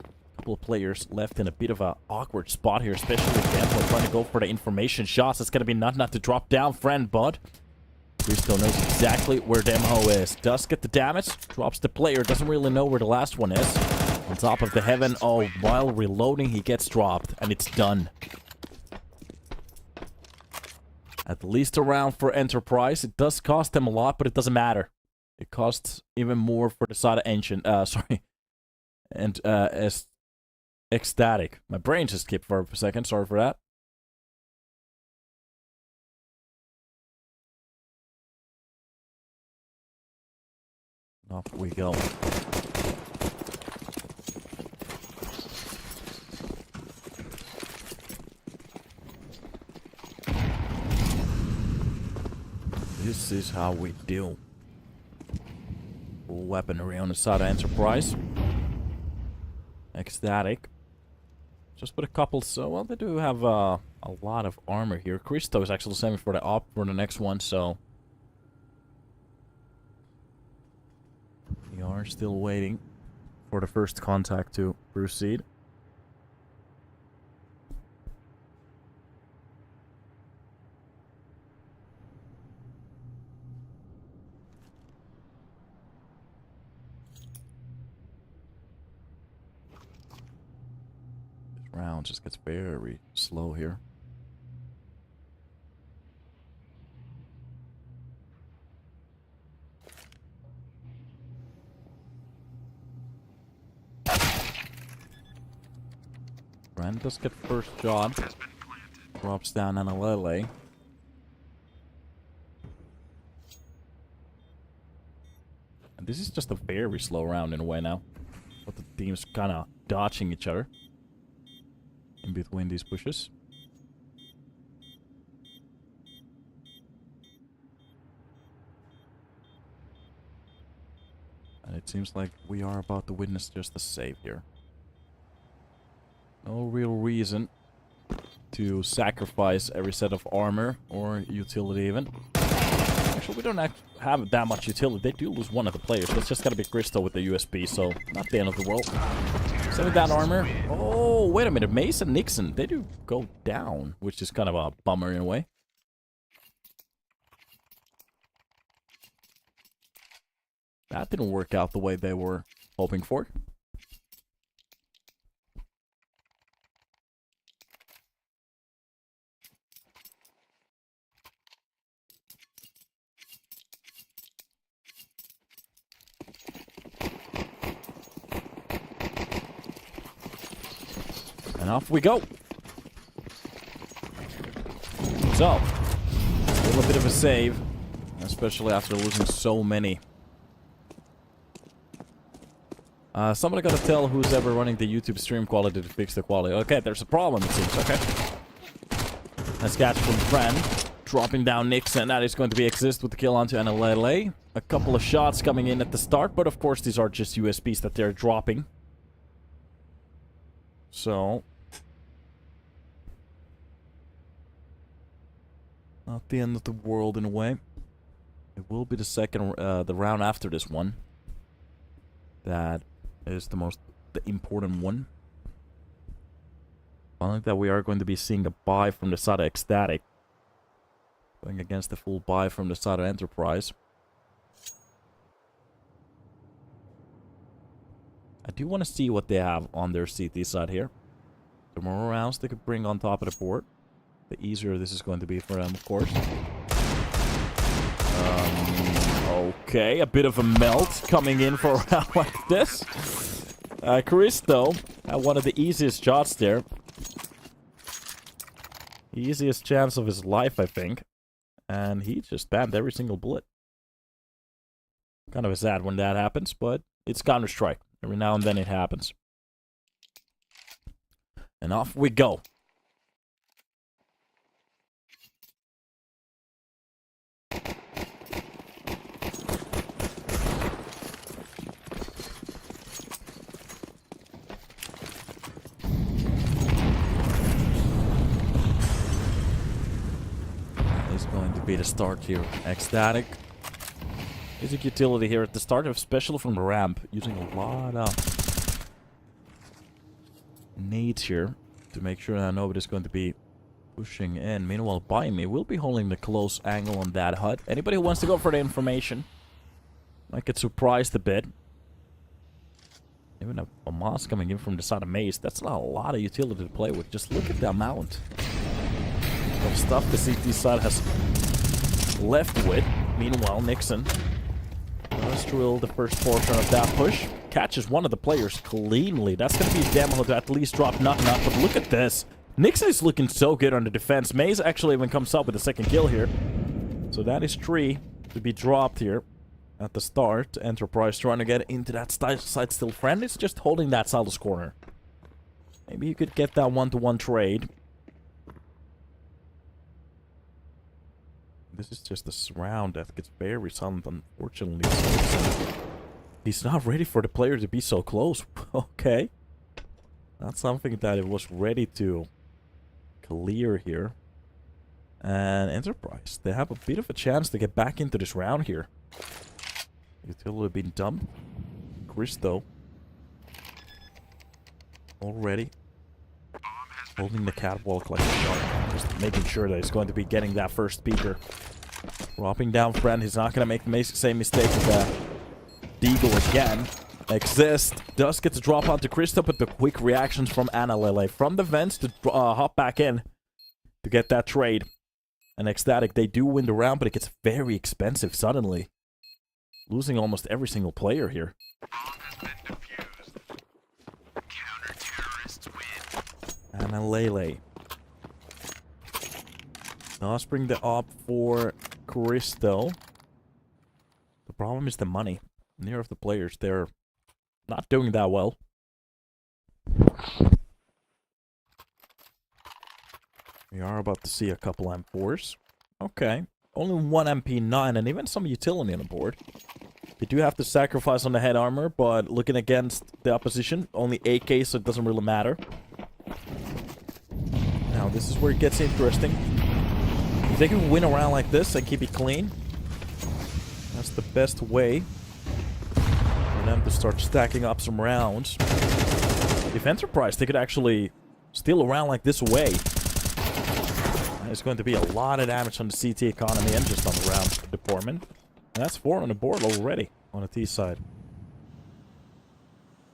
A couple of players left in a bit of an awkward spot here, especially with Demho trying to go for the information shots. It's going to be Nut to drop down friend, but Christo knows exactly where Demho is. Does get the damage, drops the player, doesn't really know where the last one is. On top of the heaven, while reloading, he gets dropped, and it's done. At least a round for Enterprise. It does cost them a lot, but it doesn't matter. It costs even more for the Sada Ancient, and ECSTATIC. My brain just skipped for a second, sorry for that. Off we go. This is how we do. Full weaponry on the Sada Enterprise. ECSTATIC. Just with a couple, so, well, they do have a lot of armor here. Christo is actually saving for the next one, so we are still waiting for the first contact to proceed. This round just gets very slow here. Brand does get first job. Drops down on a Lele. And this is just a very slow round in a way now. But the team's kind of dodging each other in between these pushes. And it seems like we are about to witness just a save here. No real reason to sacrifice every set of armor or utility even. Actually, we don't have that much utility. They do lose one of the players. That's just gotta be Crystal with the USB, so not the end of the world. Same with that armor. Oh, wait a minute. Mace and Nixon, they do go down, which is kind of a bummer in a way. That didn't work out the way they were hoping for. And off we go. So, a little bit of a save, especially after losing so many. Somebody gotta tell who's ever running the YouTube stream quality to fix the quality. Okay, there's a problem, it seems. Okay. Let's catch from friend. Dropping down Nixon. That is going to be exist with the kill onto NLLA. A couple of shots coming in at the start, but of course these are just USBs that they're dropping. So... not the end of the world in a way. It will be the second, the round after this one. That is the important one. I think that we are going to be seeing a buy from the side of ECSTATIC. Going against the full buy from the side of Enterprise. I do want to see what they have on their CT side here. The more rounds they could bring on top of the board, the easier this is going to be for them, of course. Okay, a bit of a melt coming in for a round like this. Christo had one of the easiest shots there. Easiest chance of his life, I think. And he just spammed every single bullet. Kind of sad when that happens, but it's Counter-Strike. Every now and then it happens. And off we go. Going to be the start here. ECSTATIC. Basic utility here at the start, especially from the ramp. Using a lot of nades here to make sure that nobody's going to be pushing in. Meanwhile, by me, we'll be holding the close angle on that hut. Anybody who wants to go for the information might get surprised a bit. Even a Moss coming in from the side of Maze. That's not a lot of utility to play with. Just look at the amount of stuff the CT side has left with. Meanwhile, Nixon does drill the first portion of that push. Catches one of the players cleanly. That's going to be a demo to at least drop not. But look at this. Nixon is looking so good on the defense. Maze actually even comes up with a second kill here. So that is 3 to be dropped here at the start. Enterprise trying to get into that side still. Friend is just holding that silos corner. Maybe you could get that one-to-one trade. This is just a round that gets very silent, unfortunately. He's not ready for the player to be so close. Okay. Not something that it was ready to clear here. And Enterprise, they have a bit of a chance to get back into this round here. Utility being dumped. Christo. Already. Holding the catwalk like a shark. Just making sure that he's going to be getting that first speaker. Dropping down friend. He's not going to make the same mistake with the Deagle again. Exist. Does get to drop onto Christo, but the quick reactions from NLLA. From the vents to hop back in to get that trade. And ECSTATIC, they do win the round, but it gets very expensive suddenly. Losing almost every single player here. NLLA. Does bring the op for Christo. The problem is the money. Near of the players, they're not doing that well. We are about to see a couple M4s. Okay. Only one MP9 and even some utility on the board. They do have to sacrifice on the head armor, but looking against the opposition, only AK, so it doesn't really matter. Now, this is where it gets interesting. If they can win a round like this and keep it clean, the best way for them to start stacking up some rounds. If Enterprise, they could actually steal a round like this away. There's going to be a lot of damage on the CT economy and just on the round department. And that's 4 on the board already on the T side.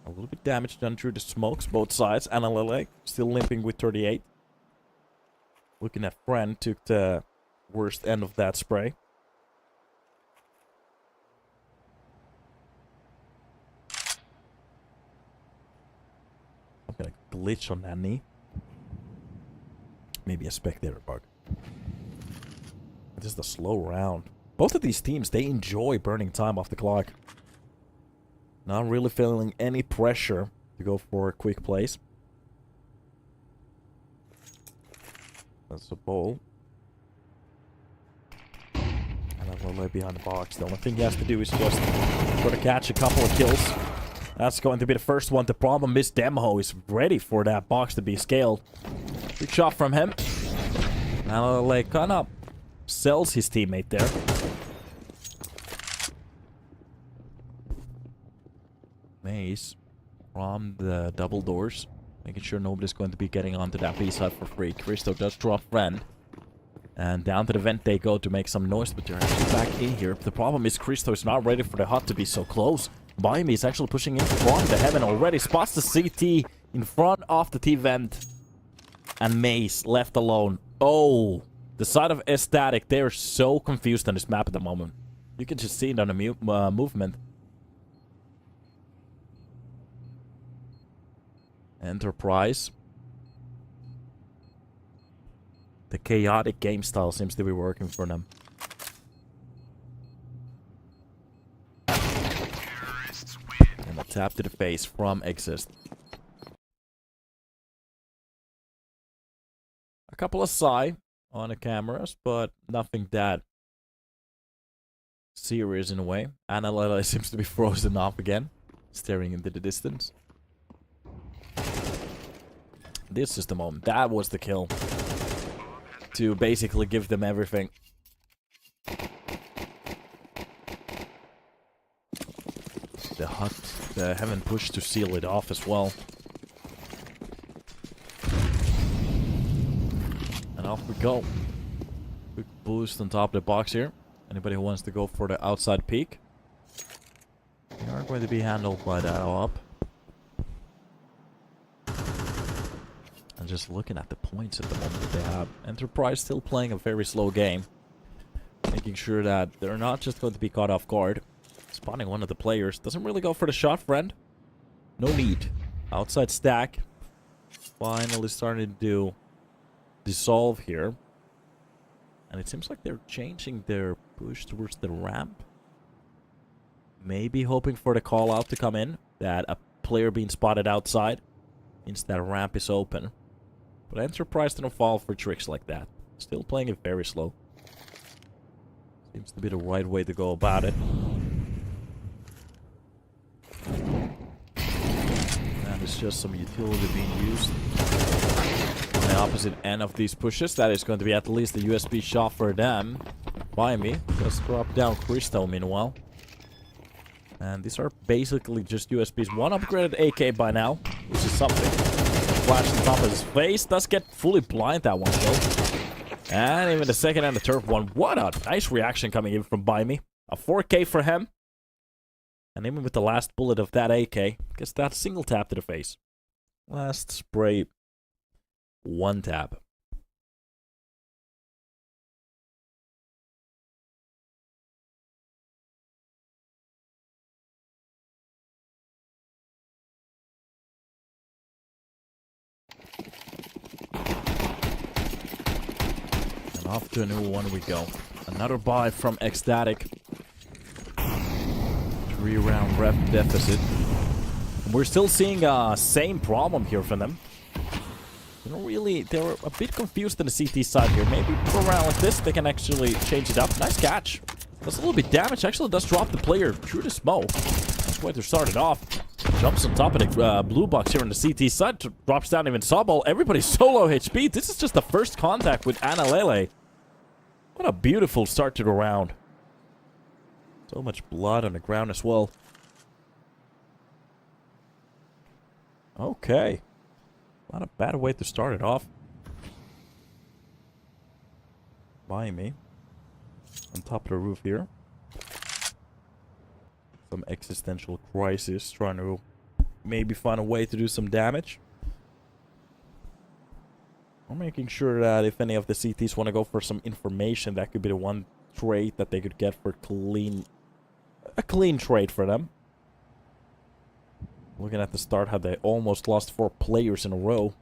A little bit damage done through the smokes, both sides. NLLA still limping with 38. Looking at Friend, took the worst end of that spray. I'm gonna glitch on that knee. Maybe a spectator bug. This is the slow round. Both of these teams, they enjoy burning time off the clock. Not really feeling any pressure to go for quick plays. That's a bowl. And a little bit behind the box. The only thing he has to do is just try to catch a couple of kills. That's going to be the first one. The problem is Demho is ready for that box to be scaled. Good shot from him. Now, like, kind of sells his teammate there. Maze from the double doors, making sure nobody's going to be getting onto that B side for free. Christo does drop Friend. And down to the vent they go to make some noise, but they're actually back in here. The problem is Christo is not ready for the hut to be so close. Miami is actually pushing in from the heaven already. Spots the CT in front of the T vent. And Maze left alone. Oh, the side of ECSTATIC, they are so confused on this map at the moment. You can just see it on the movement. Enterprise. The chaotic game style seems to be working for them. And a tap to the face from Exist. A couple of sigh on the cameras, but nothing that serious in a way. Analytics seems to be frozen off again, staring into the distance. This is the moment. That was the kill. To basically give them everything. The hut, the heaven push to seal it off as well. And off we go. Quick boost on top of the box here. Anybody who wants to go for the outside peek. They aren't going to be handled by that up. And just looking at the points at the moment that they have. Enterprise still playing a very slow game. Making sure that they're not just going to be caught off guard. Spotting one of the players. Doesn't really go for the shot, Friend. No need. Outside stack. Finally starting to dissolve here. And it seems like they're changing their push towards the ramp. Maybe hoping for the call out to come in. That a player being spotted outside means that ramp is open. But Enterprise didn't fall for tricks like that. Still playing it very slow. Seems to be the right way to go about it. And it's just some utility being used. On the opposite end of these pushes, that is going to be at least a USB shot for them. By me. Let's drop down Christo meanwhile. And these are basically just USBs. One upgraded AK by now, which is something. Flash on top of his face. Does get fully blind that one though. And even the second and the third one. What a nice reaction coming in from By Me. A 4K for him. And even with the last bullet of that AK, gets that single tap to the face. Last spray. One tap. And off to a new one we go. Another buy from ECSTATIC. 3-round rep deficit. And we're still seeing same problem here from them. You know, really, they were a bit confused on the CT side here. Maybe for a round like this, they can actually change it up. Nice catch. Does a little bit damage. Actually does drop the player through the smoke. That's why they started off. Jumps on top of the blue box here on the CT side. Drops down even Sawball. Everybody's so low HP. This is just the first contact with Analele. What a beautiful start to the round. So much blood on the ground as well. Okay. Not a bad way to start it off. By me. On top of the roof here. Some existential crisis. Trying to maybe find a way to do some damage. I'm making sure that if any of the CTs want to go for some information, that could be the one trade that they could get for a clean trade for them. Looking at the start, how they almost lost 4 players in a row.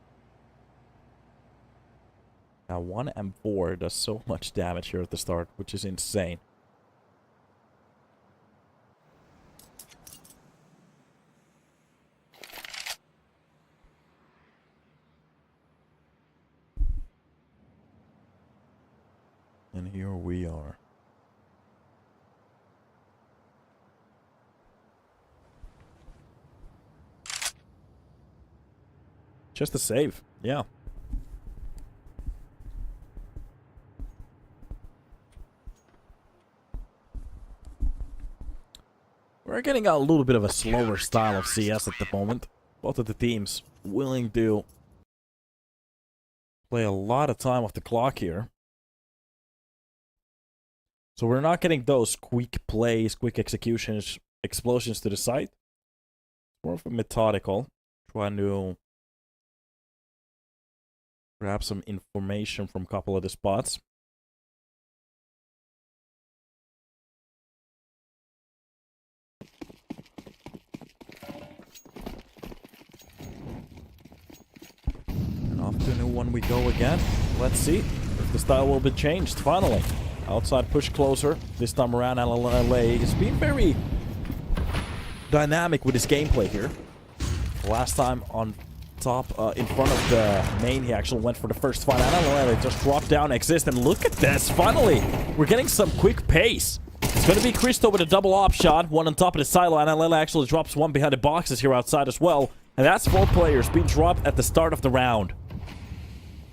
Now 1 M4 does so much damage here at the start, which is insane. And here we are. Just a save, yeah. We're getting a little bit of a slower style of CS at the moment. Both of the teams willing to play a lot of time off the clock here. So we're not getting those quick plays, quick executions, explosions to the site. More of a methodical, trying to grab some information from a couple of the spots. And off to a new one we go again. Let's see if the style will be changed finally. Outside push closer. This time around, LA is being very dynamic with his gameplay here. Last time on top, in front of the main, he actually went for the first fight. LA just dropped down, exist, and look at this. Finally, we're getting some quick pace. It's going to be Christo with a double op shot. One on top of the silo, and LA actually drops one behind the boxes here outside as well. And that's 4 players being dropped at the start of the round.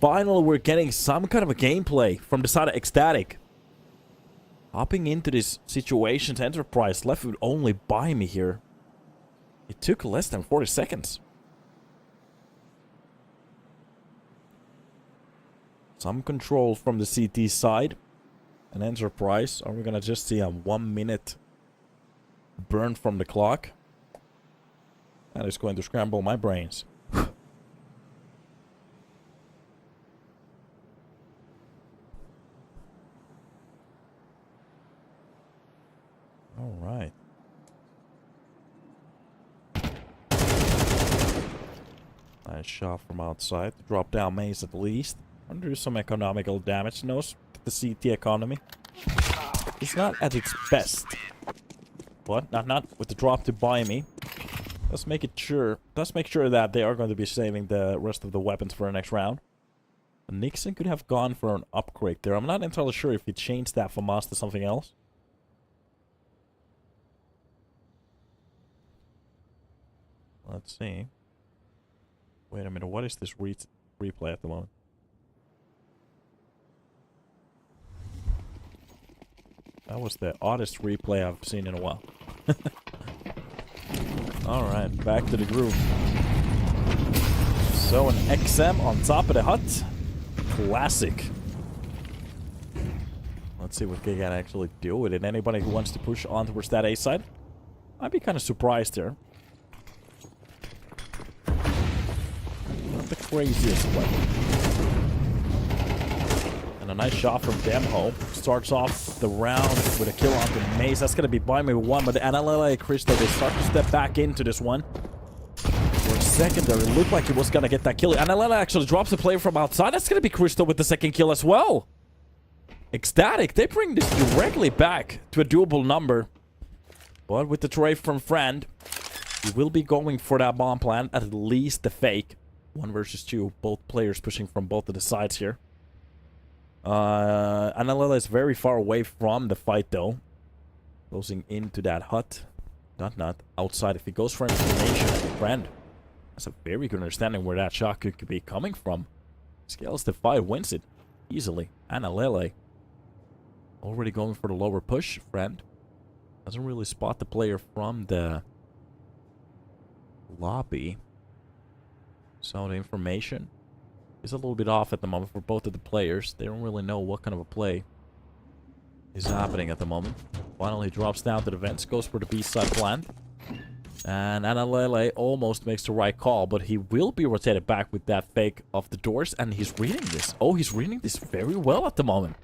Finally, we're getting some kind of a gameplay from the side of ECSTATIC. Hopping into this situation's Enterprise left with only by me here. It took less than 40 seconds. Some control from the CT side. An Enterprise. Are we gonna just see a 1 minute burn from the clock? That is going to scramble my brains. Alright. Nice shot from outside. Drop down maze at least. Want to do some economical damage. Knows the CT economy. It's not at its best. But not with the drop to buy me. Let's make sure that they are going to be saving the rest of the weapons for the next round. Nixon could have gone for an upgrade there. I'm not entirely sure if he changed that from us to something else. Let's see. Wait a minute, what is this replay at the moment? That was the oddest replay I've seen in a while. Alright, back to the groove. So an XM on top of the hut. Classic. Let's see what they can actually do with it. Anybody who wants to push on towards that A side? I'd be kind of surprised there. Not the craziest weapon. And a nice shot from Demho. Starts off the round with a kill on the maze. That's going to be by me 1, but Anubis Christo, they start to step back into this one. For a second there, it looked like he was going to get that kill. Anubis actually drops the player from outside. That's going to be Christo with the second kill as well. ECSTATIC, they bring this directly back to a doable number. But with the trade from Friend, he will be going for that bomb plant, at least the fake. 1 versus 2, both players pushing from both of the sides here. Anubis is very far away from the fight though. Closing into that hut. Not outside. If he goes for information, Friend has a very good understanding where that shot could be coming from. Scales the fight, wins it easily. Anubis already going for the lower push. Friend Doesn't really spot the player from the lobby. So the information is a little bit off at the moment for both of the players. They don't really know what kind of a play is happening at the moment. Finally drops down to the vents, goes for the B-side plant. And Analele almost makes the right call, but he will be rotated back with that fake of the doors, and he's reading this. Oh, he's reading this very well at the moment.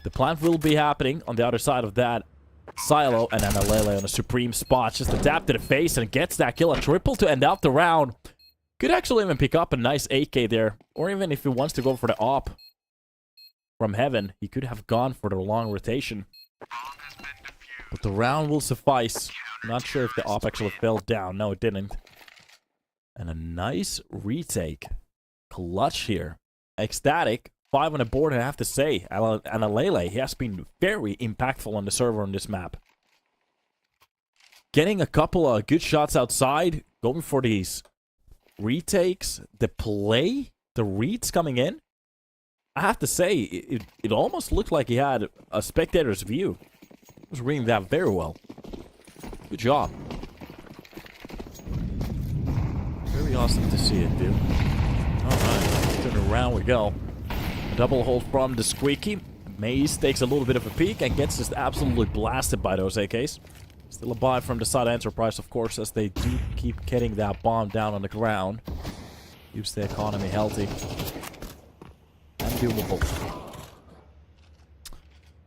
The plant will be happening on the other side of that silo, and Analele on a supreme spot. Just a tap to the face and gets that kill. A triple to end out the round. Could actually even pick up a nice AK there. Or even if he wants to go for the op from heaven, he could have gone for the long rotation. But the round will suffice. Not sure if the op actually fell down. No, it didn't. And a nice retake. Clutch here. ECSTATIC, 5 on the board, I have to say. Analele, he has been very impactful on the server on this map. Getting a couple of good shots outside. Going for these retakes. The play. The reads coming in. I have to say, it almost looked like he had a spectator's view. He was reading that very well. Good job. Very awesome to see it, dude. Alright, turn around we go. A double hold from the Squeaky. Maze takes a little bit of a peek and gets just absolutely blasted by those AKs. Still a buy from the side of Enterprise, of course, as they do keep getting that bomb down on the ground. Keeps the economy healthy. And doable.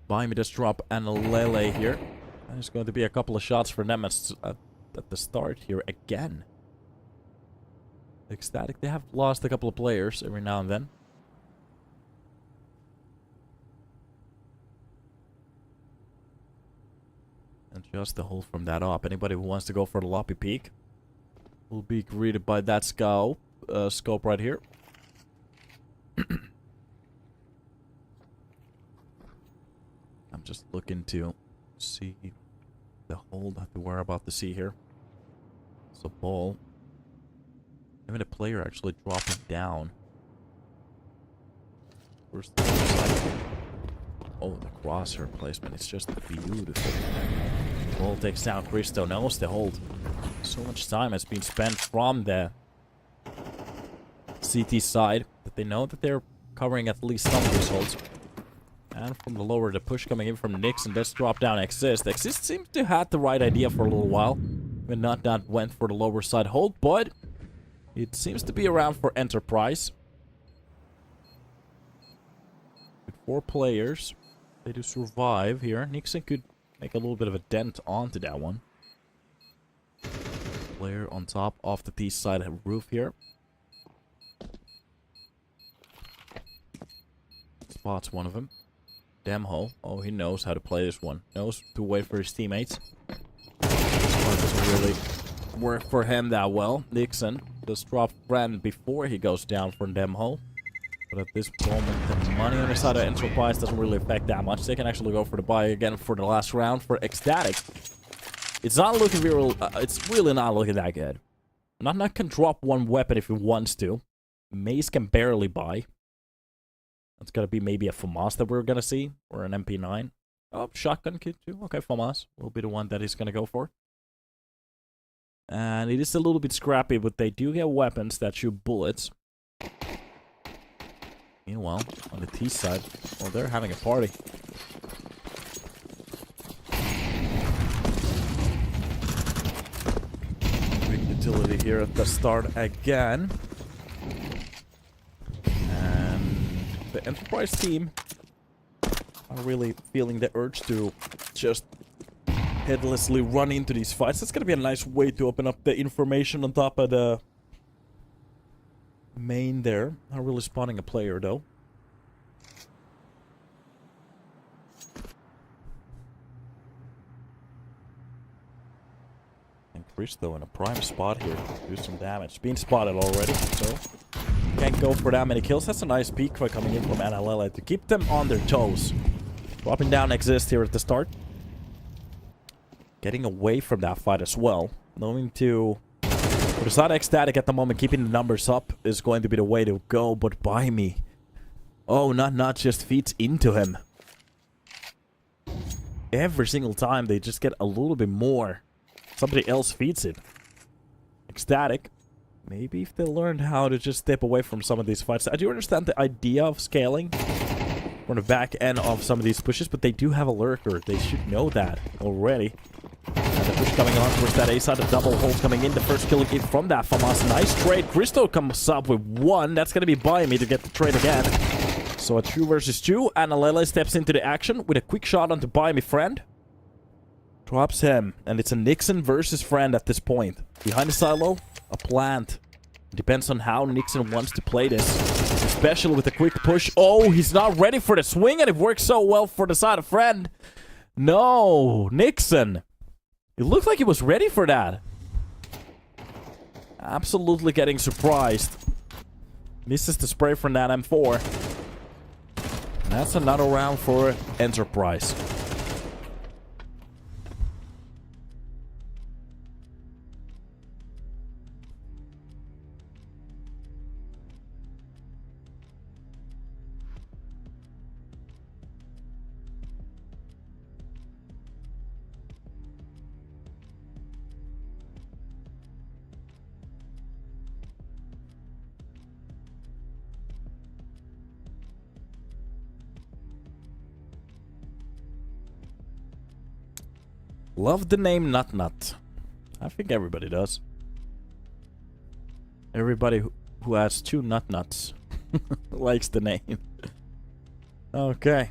Buy me this drop and a Lele here. There's going to be a couple of shots for them at the start here again. ECSTATIC, they have lost a couple of players every now and then. And just the hold from that up. Anybody who wants to go for the loppy peak will be greeted by that scope right here. I'm just looking to see the hold that we're about to see here. It's a ball. Even a player actually dropping down. Where's the other side? Oh, the crosshair placement. It's just beautiful. Ball takes down Christo. Knows the hold. So much time has been spent from the CT side that they know that they're covering at least some of these holds. And from the lower, the push coming in from Nix, and let's drop down Exist. Exist seems to have had the right idea for a little while. But not that went for the lower side hold, but it seems to be around for Enterprise. With 4 players, they do survive here. Nixon could make a little bit of a dent onto that one. Player on top of the T side roof here. Spots one of them. Demho. Oh, he knows how to play this one. Knows to wait for his teammates. This part doesn't really work for him that well. Nixon does drop friend before he goes down for Demho. But at this moment, the money on the side of Enterprise doesn't really affect that much. They can actually go for the buy again for the last round for ECSTATIC. It's not looking real. It's really not looking that good. Not can drop one weapon if he wants to. Maze can barely buy. It's gonna be maybe a FAMAS that we're gonna see, or an MP9. Oh, shotgun kit too. Okay, FAMAS will be the one that he's gonna go for. And it is a little bit scrappy, but they do get weapons that shoot bullets. Meanwhile, on the T side, well, they're having a party. Big utility here at the start again. The Enterprise team are really feeling the urge to just headlessly run into these fights. That's going to be a nice way to open up the information on top of the main there. Not really spotting a player, though. And Christo in a prime spot here. Do some damage. Being spotted already, so can't go for that many kills. That's a nice peek for coming in from Analele to keep them on their toes. Dropping down Exist here at the start. Getting away from that fight as well. Knowing to... For the side of ECSTATIC at the moment, keeping the numbers up is going to be the way to go. But buy me. Oh, not just feeds into him. every single time they just get a little bit more. Somebody else feeds it. ECSTATIC. Maybe if they learned how to just step away from some of these fights. I do understand the idea of scaling from the back end of some of these pushes, but they do have a lurker. They should know that already. And the push coming on towards that A side. The double hold coming in. The first kill in from that FAMAS. Nice trade. Christo comes up with one. That's going to be by me to get the trade again. So a 2 versus 2. And Alele steps into the action with a quick shot onto buy me friend. Drops him. And it's a Nixon versus friend at this point. Behind the silo, a plant. Depends on how Nixon wants to play this. Especially with a quick push. Oh, he's not ready for the swing. And it works so well for the side of friend. No, Nixon. It looked like he was ready for that. Absolutely getting surprised. Misses the spray from that M4. And that's another round for Enterprise. Love the name Nut Nut. I think everybody does. Everybody who has 2 Nut Nuts likes the name. Okay.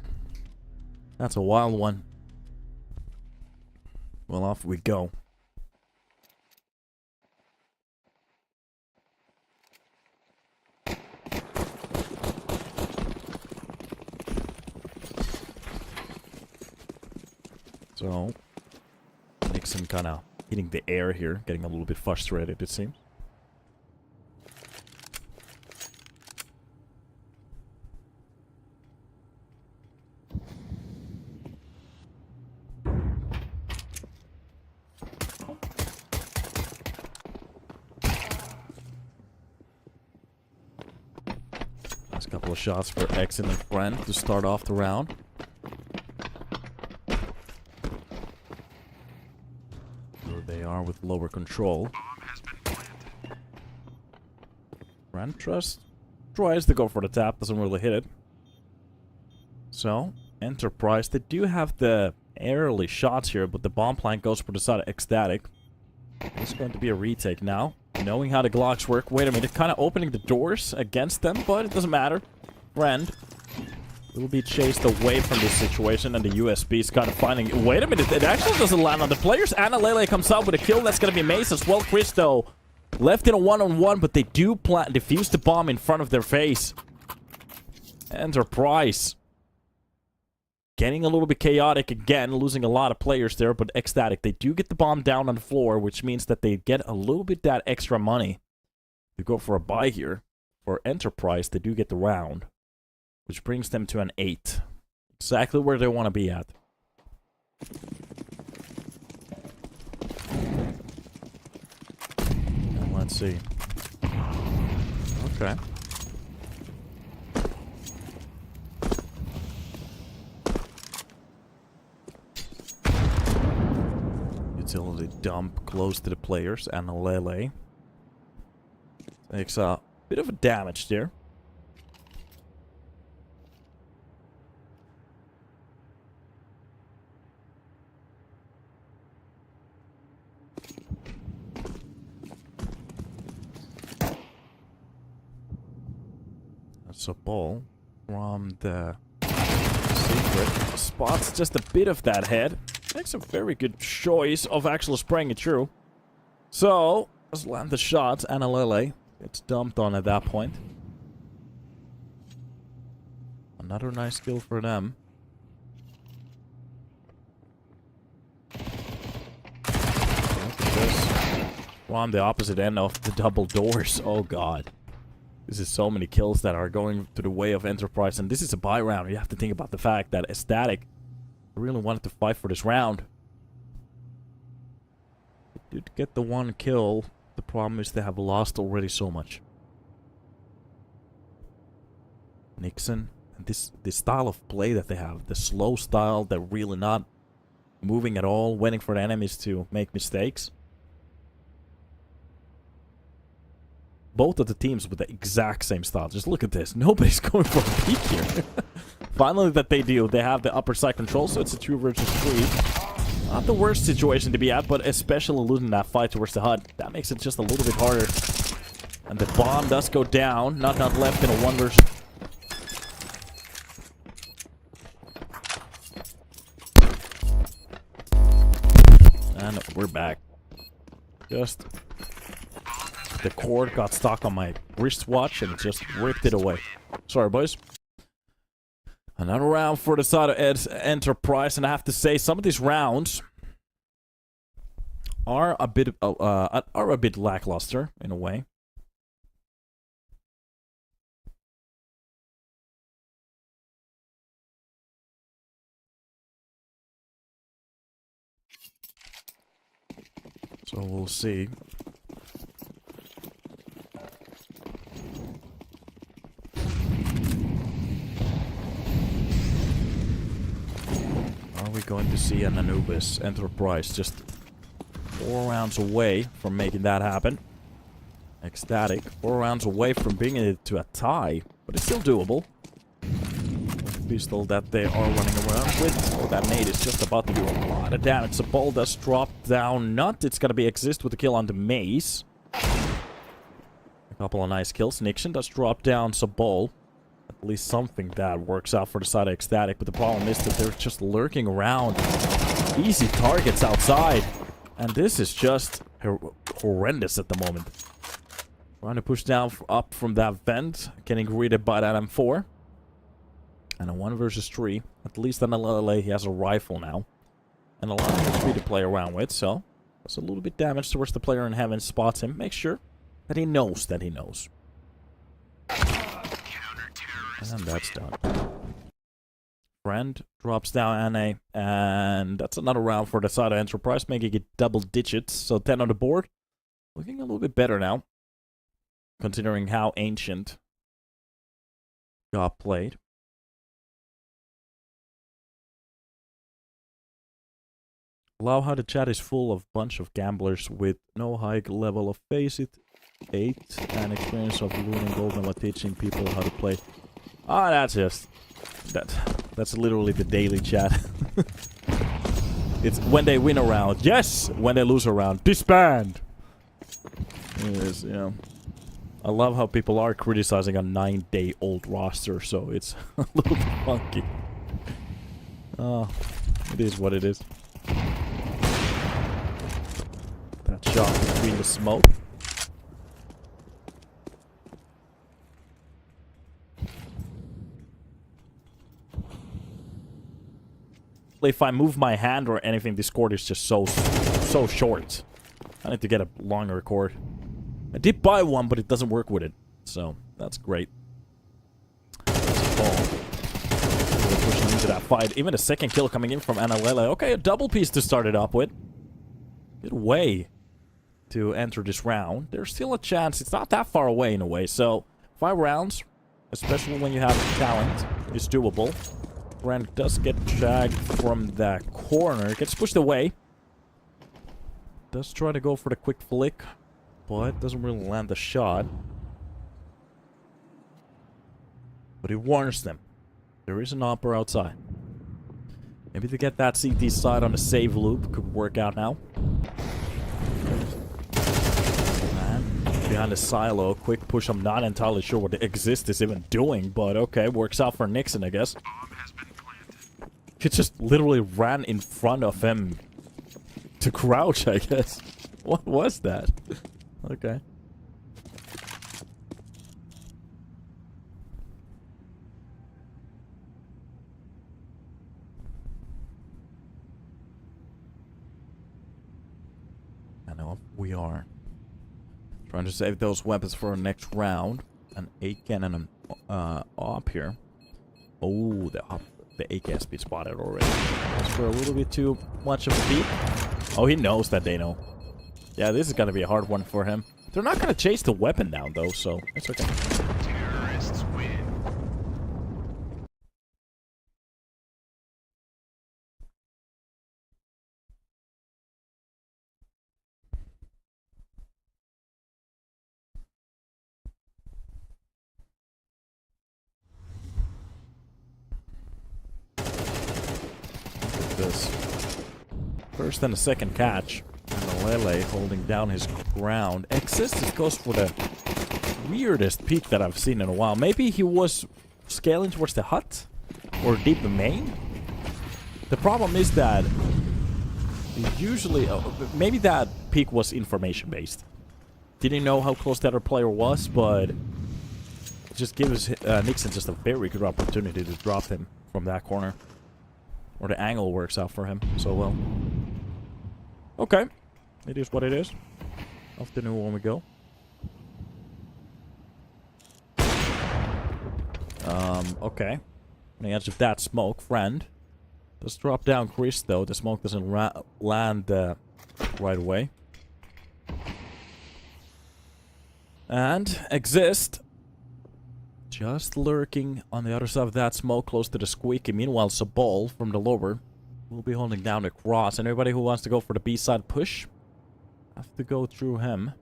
That's a wild one. Well, off we go. So... Nixon kind of hitting the air here, getting a little bit frustrated, it seems. Last couple of shots for X and friend to start off the round. They are with lower control. Friend Trust tries to go for the tap, doesn't really hit it. So, Enterprise, they do have the early shots here, but the bomb plant goes for the side of ECSTATIC. It's going to be a retake now. Knowing how the Glocks work. Wait a minute, kind of opening the doors against them, but it doesn't matter. Friend will be chased away from this situation, and the USB is kind of finding... Wait a minute, it actually doesn't land on the players. Anubis comes out with a kill. That's going to be Mace as well. Christo left in a one-on-one, but they do defuse the bomb in front of their face. Enterprise getting a little bit chaotic again, losing a lot of players there, but ECSTATIC, they do get the bomb down on the floor, which means that they get a little bit that extra money to go for a buy here. For Enterprise, they do get the round, which brings them to an 8. Exactly where they want to be at. And let's see. Okay. Utility dump close to the players. And Lele takes a bit of a damage there. That's a ball from the secret. Spots just a bit of that head. Makes a very good choice of actually spraying it through. So, let's land the shot. Anubis gets dumped on at that point. Another nice kill for them. From the opposite end of the double doors. Oh god. This is so many kills that are going to the way of Enterprise. And this is a buy round. You have to think about the fact that ECSTATIC really wanted to fight for this round. They did get the one kill. The problem is they have lost already so much. Nixon. And this style of play that they have. The slow style. They're really not moving at all, waiting for the enemies to make mistakes. Both of the teams with the exact same style. Just look at this. Nobody's going for a peek here. Finally that they do. They have the upper side control, so it's a 2 versus 3. Not the worst situation to be at, but especially losing that fight towards the HUD. That makes it just a little bit harder. And the bomb does go down. Not left in a 1 versus... And we're back. Just... the cord got stuck on my wristwatch and it just ripped it away. Sorry, boys. Another round for the side of Enterprise, and I have to say some of these rounds are a bit lackluster in a way. So we'll see. Are we going to see an Anubis Enterprise just 4 rounds away from making that happen? ECSTATIC 4 rounds away from bringing it to a tie, but it's still doable. The pistol that they are running around with. Oh, that nade is just about to do a lot of damage. The ball does drop down. Not. It's gonna be Exist with the kill on the maze. A couple of nice kills. Nixon does drop down Sabol. At least something that works out for the side of ECSTATIC, but the problem is that they're just lurking around. Easy targets outside. And this is just horrendous at the moment. Trying to push down up from that vent. Getting greeted by that M4. And a 1 versus 3. At least on LLA he has a rifle now. And a lot of HP to play around with, so... That's a little bit damage towards the player in heaven. Spots him. Make sure that he knows that he knows. And that's done. Friend drops down NA, and that's another round for the side of Enterprise, making it double digits, so 10 on the board. Looking a little bit better now, considering how ancient got played. Love how the chat is full of bunch of gamblers with no high level of Face It 8 and experience of looting gold and teaching people how to play. Ah, that's just... That's literally the daily chat. It's when they win a round. Yes! When they lose a round. Disband! It is, you know. I love how people are criticizing a 9-day-old roster, so it's a little bit funky. Oh, it is what it is. That shot between the smoke. If I move my hand or anything, this cord is just so short. I need to get a longer cord. I did buy one, but it doesn't work with it. So, that's great. That's a ball. We're pushing into that fight. Even a second kill coming in from Analele. Okay, a double piece to start it up with. Good way to enter this round. There's still a chance. It's not that far away in a way. So, 5 rounds, especially when you have talent, is doable. Brand does get dragged from that corner. Gets pushed away. Does try to go for the quick flick, but doesn't really land the shot. But he warns them. There is an opera outside. Maybe to get that CT side on a save loop could work out now. And behind the silo, quick push. I'm not entirely sure what the Exist is even doing, but okay, works out for Nixon, I guess. He just literally ran in front of him to crouch, I guess. What was that? Okay. I know we are trying to save those weapons for our next round. An 8 cannon op here. Oh, the op. The AK has been spotted already. That's for a little bit too much of a beat. Oh, he knows that they know. Yeah, this is gonna be a hard one for him. They're not gonna chase the weapon down though, so it's okay. this. First and a second catch. And Lele holding down his ground. ECSTATIC goes for the weirdest peek that I've seen in a while. Maybe he was scaling towards the hut? Or deep main? The problem is that usually... maybe that peek was information based. Didn't know how close the other player was, but... it just gives Nixon just a very good opportunity to drop him from that corner. Or the angle works out for him so well. Okay. It is what it is. Off to new one we go. Okay. On the edge of that smoke, friend. Let's drop down Chris, though. The smoke doesn't land right away. And Exist. Just lurking on the other side of that smoke, close to the squeaky. Meanwhile, Sabol from the lower will be holding down the cross. And everybody who wants to go for the B-side push have to go through him.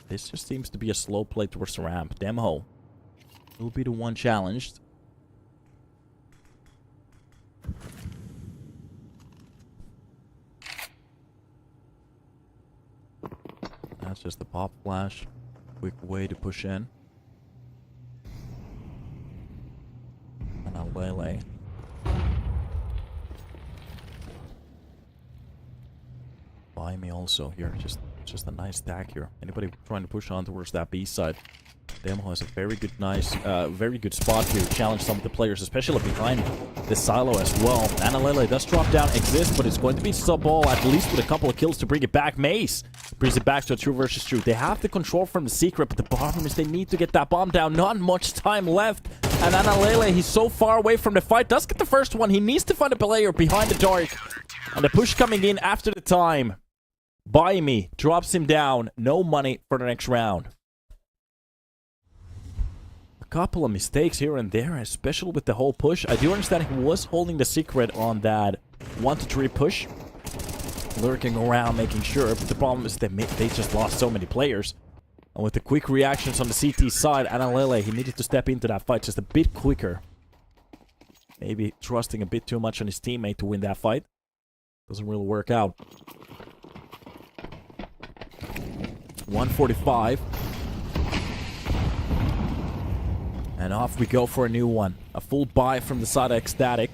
This just seems to be a slow play towards the ramp. Demo will be the one challenged. That's just the pop flash. Quick way to push in. And now Lele. Buy me also here. Just a nice stack here. Anybody trying to push on towards that B side? Demo has a very good spot here to challenge some of the players, especially behind the silo as well. Lele does drop down Exist, but it's going to be Sabol, at least with a couple of kills to bring it back. Mace brings it back to a true versus true. They have the control from the secret, but the problem is they need to get that bomb down. Not much time left. And Lele, he's so far away from the fight. Does get the first one. He needs to find a player behind the dark. And the push coming in after the time. Buy me. Drops him down. No money for the next round. Couple of mistakes here and there, especially with the whole push. I do understand he was holding the secret on that 1-3 push, lurking around, making sure, but the problem is that they just lost so many players. And with the quick reactions on the CT side, Lele, he needed to step into that fight just a bit quicker. Maybe trusting a bit too much on his teammate to win that fight. Doesn't really work out. 145. And off we go for a new one. A full buy from the side of ECSTATIC.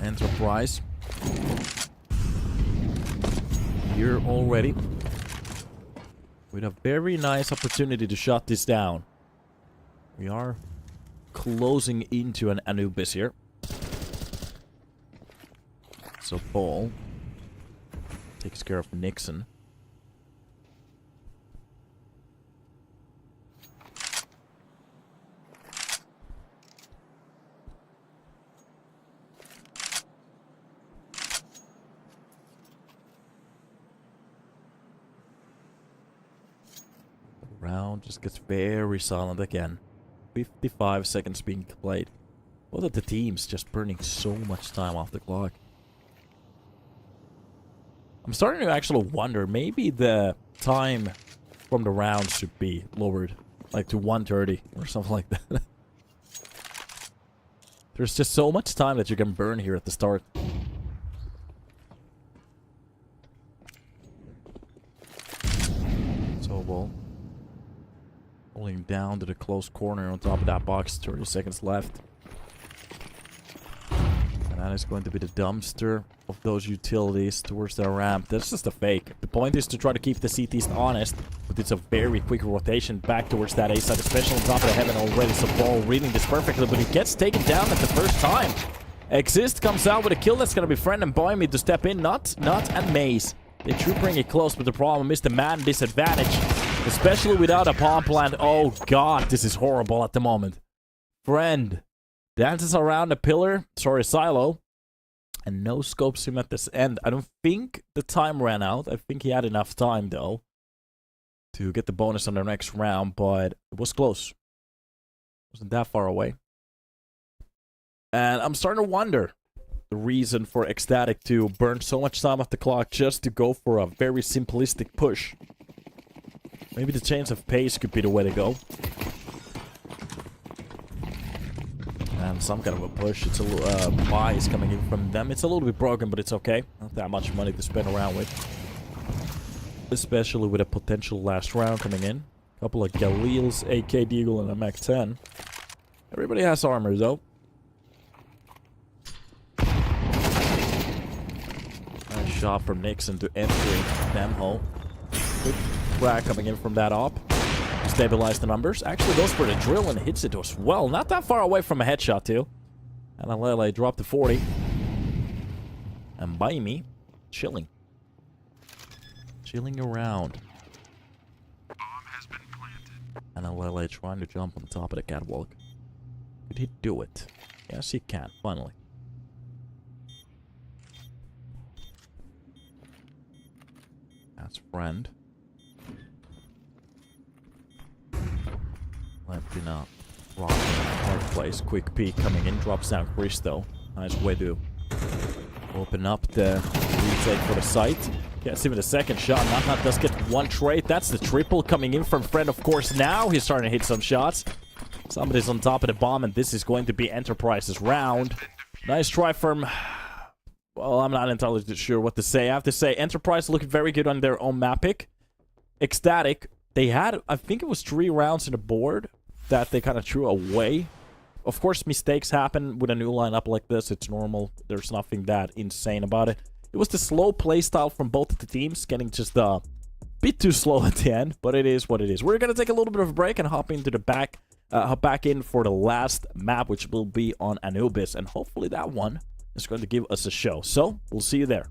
Enterprise. Here already. With a very nice opportunity to shut this down. We are closing into an Anubis here. So Paul takes care of Nixon. Round just gets very silent again. 55 seconds being played. Both of the teams just burning so much time off the clock. I'm starting to actually wonder, maybe the time from the round should be lowered, like to 1:30 or something like that. There's just so much time that you can burn here at the start. So well. Pulling down to the close corner on top of that box. 30 seconds left. And that is going to be the dumpster of those utilities towards the ramp. That's just a fake. The point is to try to keep the CTs honest, but it's a very quick rotation back towards that A side, especially on top of the heaven already. So Ball reading this perfectly, but he gets taken down at the first time. Exist comes out with a kill. That's going to be Friend and Boy Me to step in. Nut, and Maze. They should bring it close, but the problem is the man disadvantage. Especially without a bomb plant. Oh god, this is horrible at the moment. Friend dances around the pillar, sorry, silo, and no scopes him at this end. I don't think the time ran out. I think he had enough time, though, to get the bonus on the next round, but it was close. Wasn't that far away. And I'm starting to wonder the reason for ECSTATIC to burn so much time off the clock just to go for a very simplistic push. Maybe the change of pace could be the way to go. And some kind of a push. It's a little buy is coming in from them. It's a little bit broken, but it's okay. Not that much money to spend around with. Especially with a potential last round coming in. A couple of Galils, AK Deagle, and a Mac 10. Everybody has armor though. Nice shot from Nixon to entering them hole. Good crack coming in from that op. Stabilize the numbers. Actually goes for the drill and hits it as well. Not that far away from a headshot too. And Alele dropped to 40. And by me, chilling. Chilling around. Bomb has been planted. And Alele trying to jump on top of the catwalk. Could he do it? Yes, he can, finally. That's friend. Left up. Rock in a hard place. Quick peek coming in. Drops down Christo. Nice way to open up the retake for the site. Gets even a second shot. Not does get one trade. That's the triple coming in from friend, of course. Now he's starting to hit some shots. Somebody's on top of the bomb, and this is going to be Enterprise's round. Nice try from... Well, I'm not entirely sure what to say. I have to say, Enterprise looked very good on their own map pick. ECSTATIC, they had, I think it was 3 rounds in the board that they kind of threw away. Of course, mistakes happen with a new lineup like this. It's normal. There's nothing that insane about it. It was the slow playstyle from both of the teams, getting just a bit too slow at the end, but it is what it is. We're going to take a little bit of a break and hop into the back in for the last map, which will be on Anubis, and hopefully that one is going to give us a show. So, we'll see you there.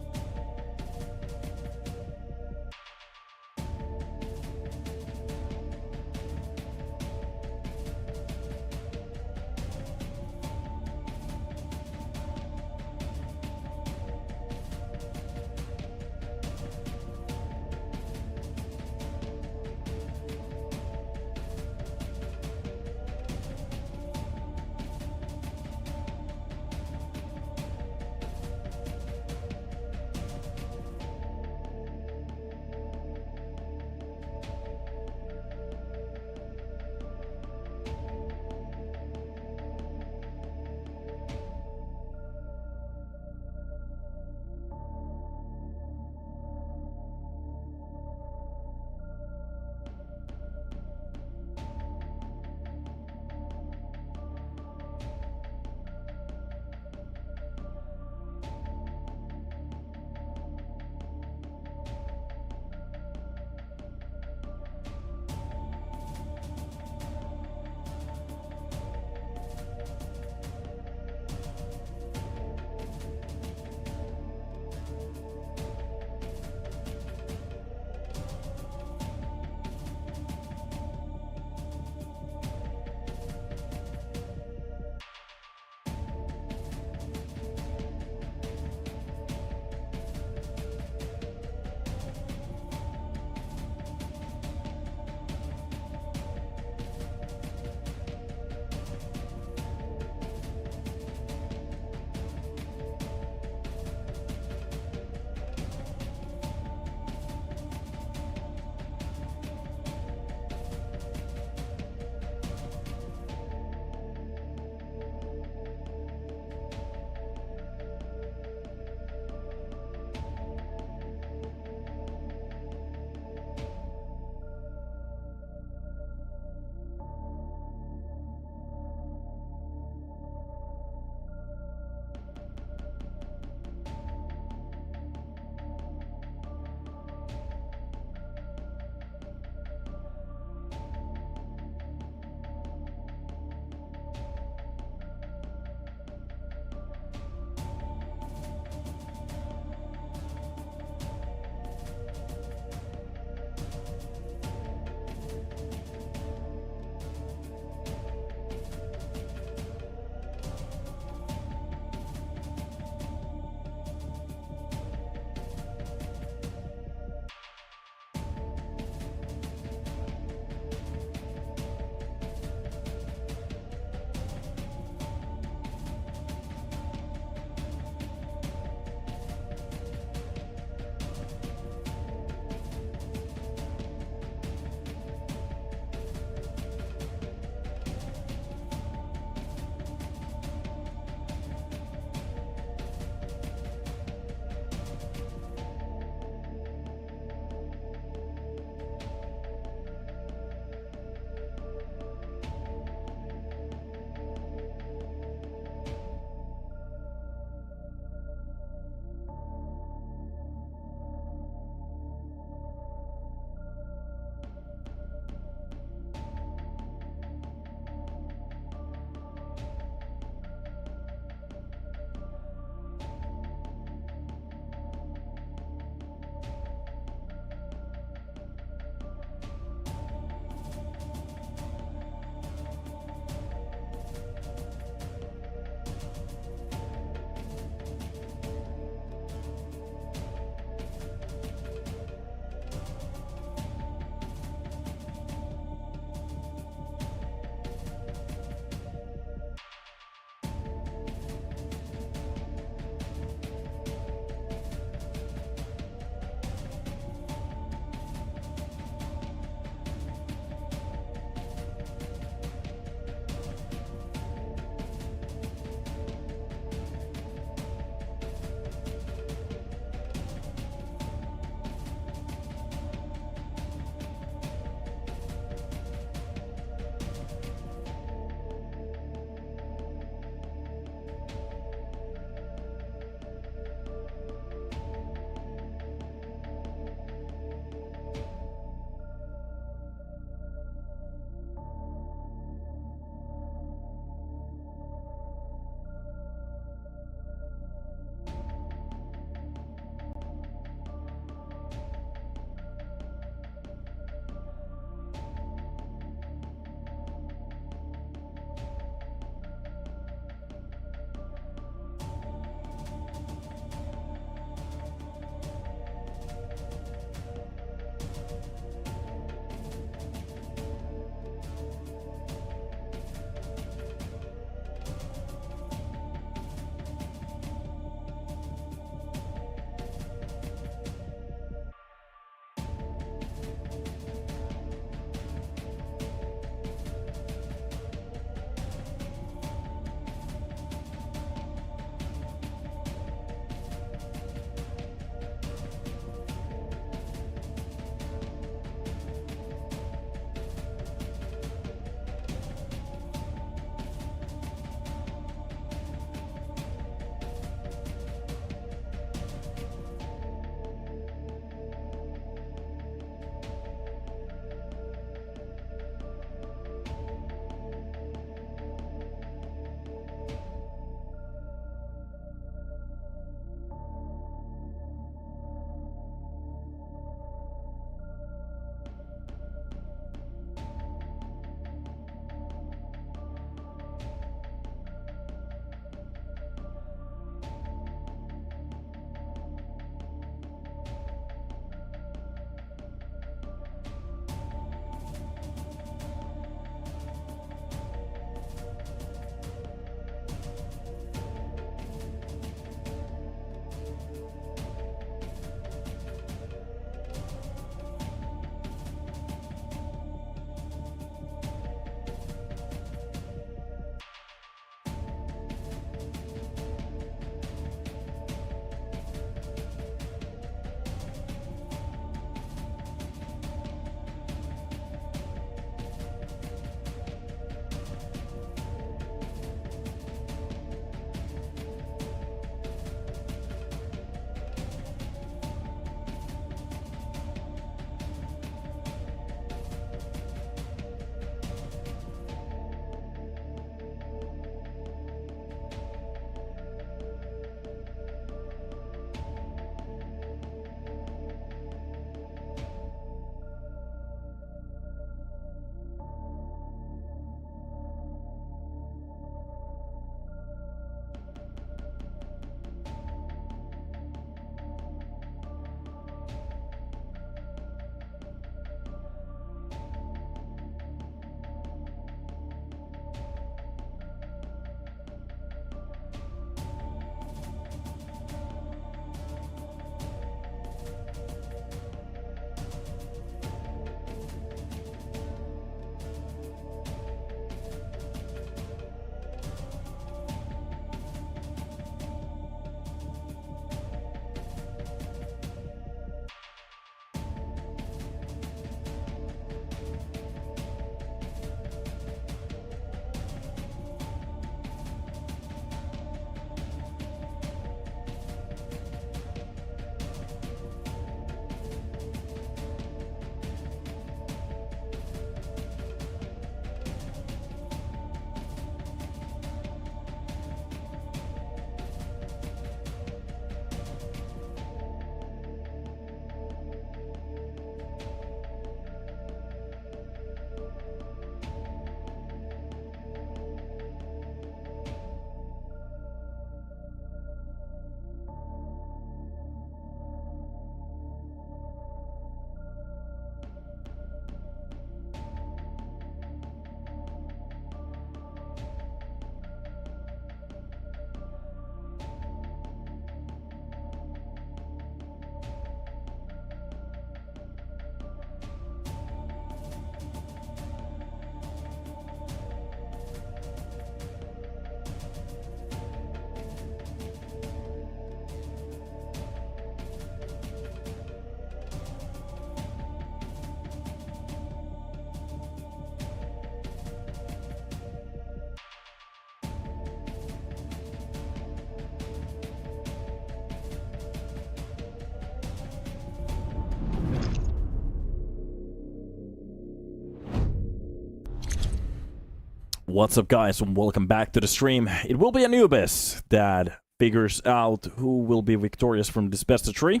What's up, guys, and welcome back to the stream. It will be Anubis that figures out who will be victorious from this best of 3.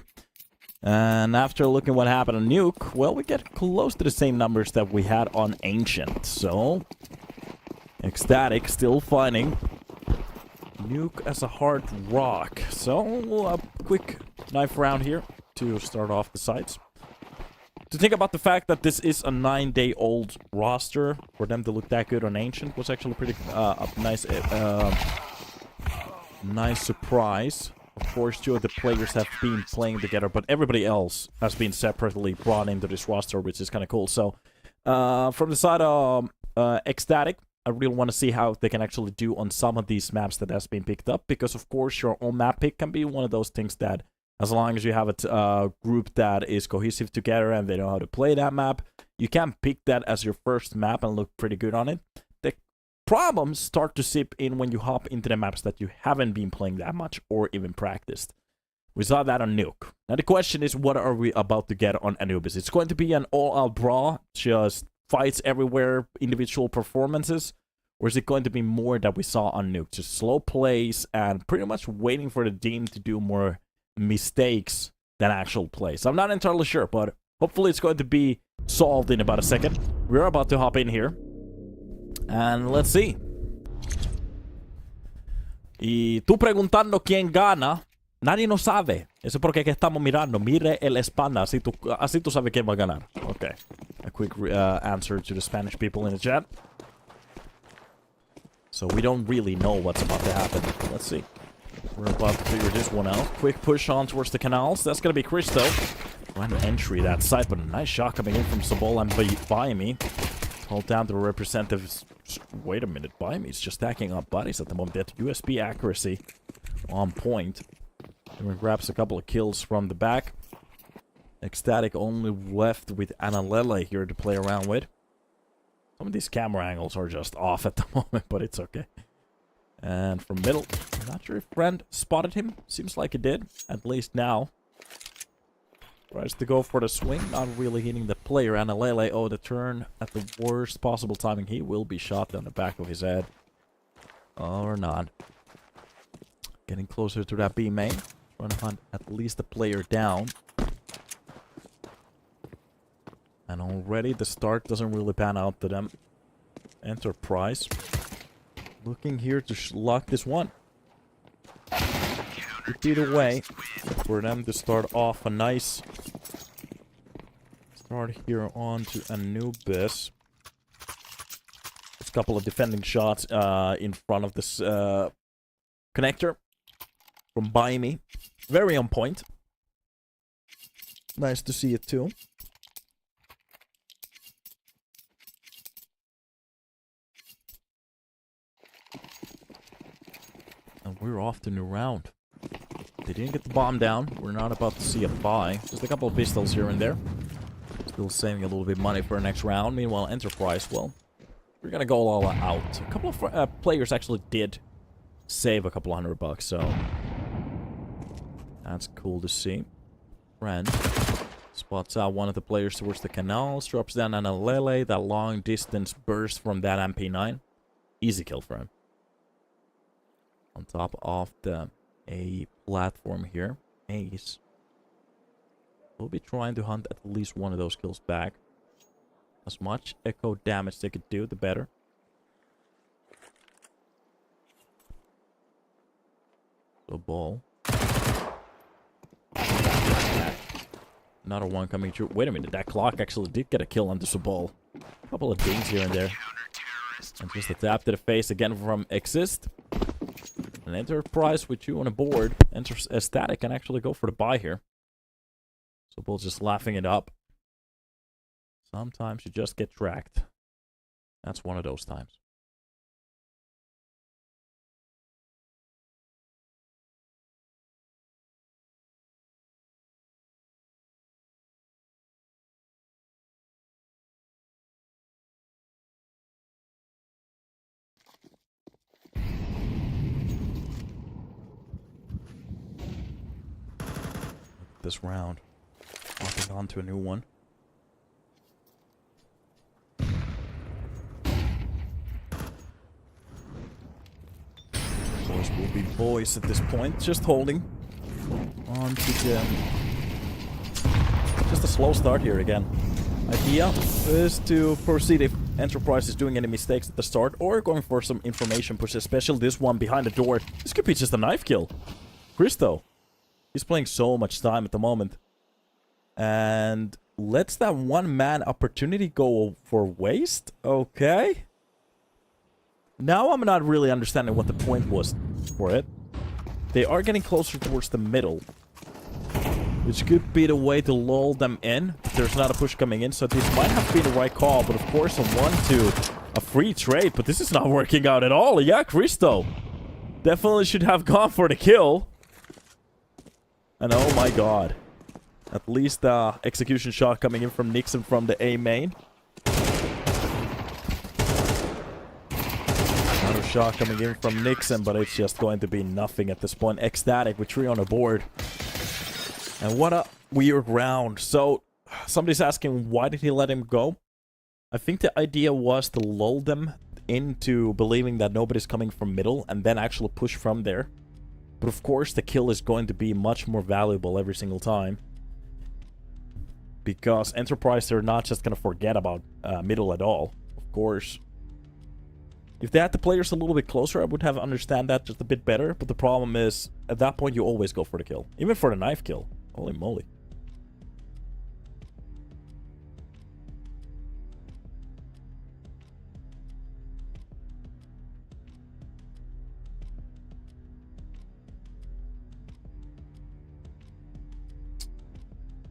And after looking what happened on Nuke, well, we get close to the same numbers that we had on Ancient. So, ECSTATIC still fighting Nuke as a hard rock. So, a quick knife round here to start off the sides. To think about the fact that this is a 9-day-old roster, for them to look that good on Ancient was actually pretty nice surprise. Of course, 2 of the players have been playing together, but everybody else has been separately brought into this roster, which is kind of cool. So, from the side of ECSTATIC, I really want to see how they can actually do on some of these maps that has been picked up, because of course your own map pick can be one of those things that, as long as you have a group that is cohesive together and they know how to play that map, you can pick that as your first map and look pretty good on it. The problems start to seep in when you hop into the maps that you haven't been playing that much or even practiced. We saw that on Nuke. Now the question is, what are we about to get on Anubis? It's going to be an all-out brawl, just fights everywhere, individual performances, or is it going to be more that we saw on Nuke? Just slow plays and pretty much waiting for the team to do more mistakes than actual plays. I'm not entirely sure, but hopefully it's going to be solved in about a second. We're about to hop in here. And let's see. Y tú preguntando quién gana, nadie no sabe. Eso porque que estamos mirando. Mire el espalda, así tú sabes quién va a ganar. Okay. A quick answer to the Spanish people in the chat. So we don't really know what's about to happen. Let's see. We're about to figure this one out. Quick push on towards the canals. That's going to be Christo. Trying to entry that site, but a nice shot coming in from Sabol and Bayami. Hold down to the representatives. Wait a minute. Bayami's just stacking up bodies at the moment. That USB accuracy on point. And grabs a couple of kills from the back. ECSTATIC only left with Analele here to play around with. Some of these camera angles are just off at the moment, but it's okay. And from middle, I'm not sure if Friend spotted him. Seems like he did, at least now. Tries to go for the swing, not really hitting the player. And Alele, oh, the turn at the worst possible timing. He will be shot on the back of his head. Or not. Getting closer to that B main. Trying to hunt at least the player down. And already the start doesn't really pan out to them. Enterprise. Looking here to lock this one. Either way, for them to start off a nice start here on to Anubis. Just a couple of defending shots in front of this connector from Bayami. Very on point. Nice to see it too. And we're off to new round. They didn't get the bomb down. We're not about to see a buy. Just a couple of pistols here and there. Still saving a little bit of money for the next round. Meanwhile, Enterprise, well, we're gonna go all out. A couple of players actually did save a couple $100, so that's cool to see. Friend spots out one of the players towards the canals, drops down on a Lele. That long distance burst from that MP9. Easy kill for him. On top of the A platform here. Ace. We'll be trying to hunt at least one of those kills back. As much echo damage they could do, the better. So ball. Another one coming through. Wait a minute, that clock actually did get a kill on the Sabol. A couple of dings here and there. And just a tap to the face again from Exist. An Enterprise with you on a board. ECSTATIC can actually go for the buy here. So Bull's just laughing it up. Sometimes you just get tracked. That's one of those times. This round. Hopping on to a new one. boys at this point. Just holding on to them. Just a slow start here again. Idea is to proceed if Enterprise is doing any mistakes at the start or going for some information push, especially this one behind the door. This could be just a knife kill. Christo, he's playing so much time at the moment. And lets that one-man opportunity go for waste? Okay. Now I'm not really understanding what the point was for it. They are getting closer towards the middle, which could be the way to lull them in. There's not a push coming in, so this might have been the right call. But of course, a 1-2, a free trade. But this is not working out at all. Yeah, Christo definitely should have gone for the kill. And oh my god. At least the execution shot coming in from Nixon from the A main. Another shot coming in from Nixon, but it's just going to be nothing at this point. ECSTATIC with 3 on the board. And what a weird round. So, somebody's asking, why did he let him go? I think the idea was to lull them into believing that nobody's coming from middle and then actually push from there. But of course, the kill is going to be much more valuable every single time. Because Enterprise, they're not just going to forget about middle at all. Of course. If they had the players a little bit closer, I would have understand that just a bit better. But the problem is, at that point, you always go for the kill. Even for the knife kill. Holy moly.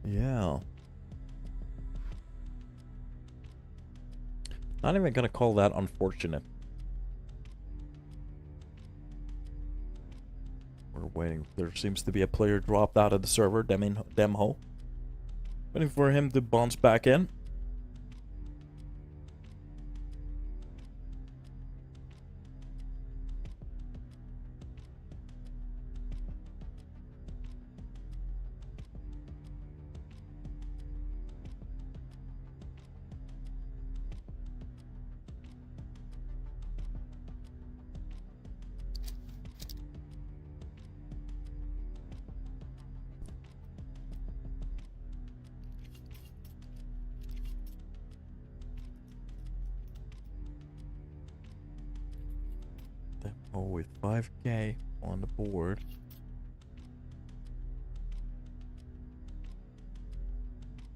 Yeah. Not even gonna call that unfortunate. We're waiting. There seems to be a player dropped out of the server, Demho. Waiting for him to bounce back in. Oh, with 5k on the board.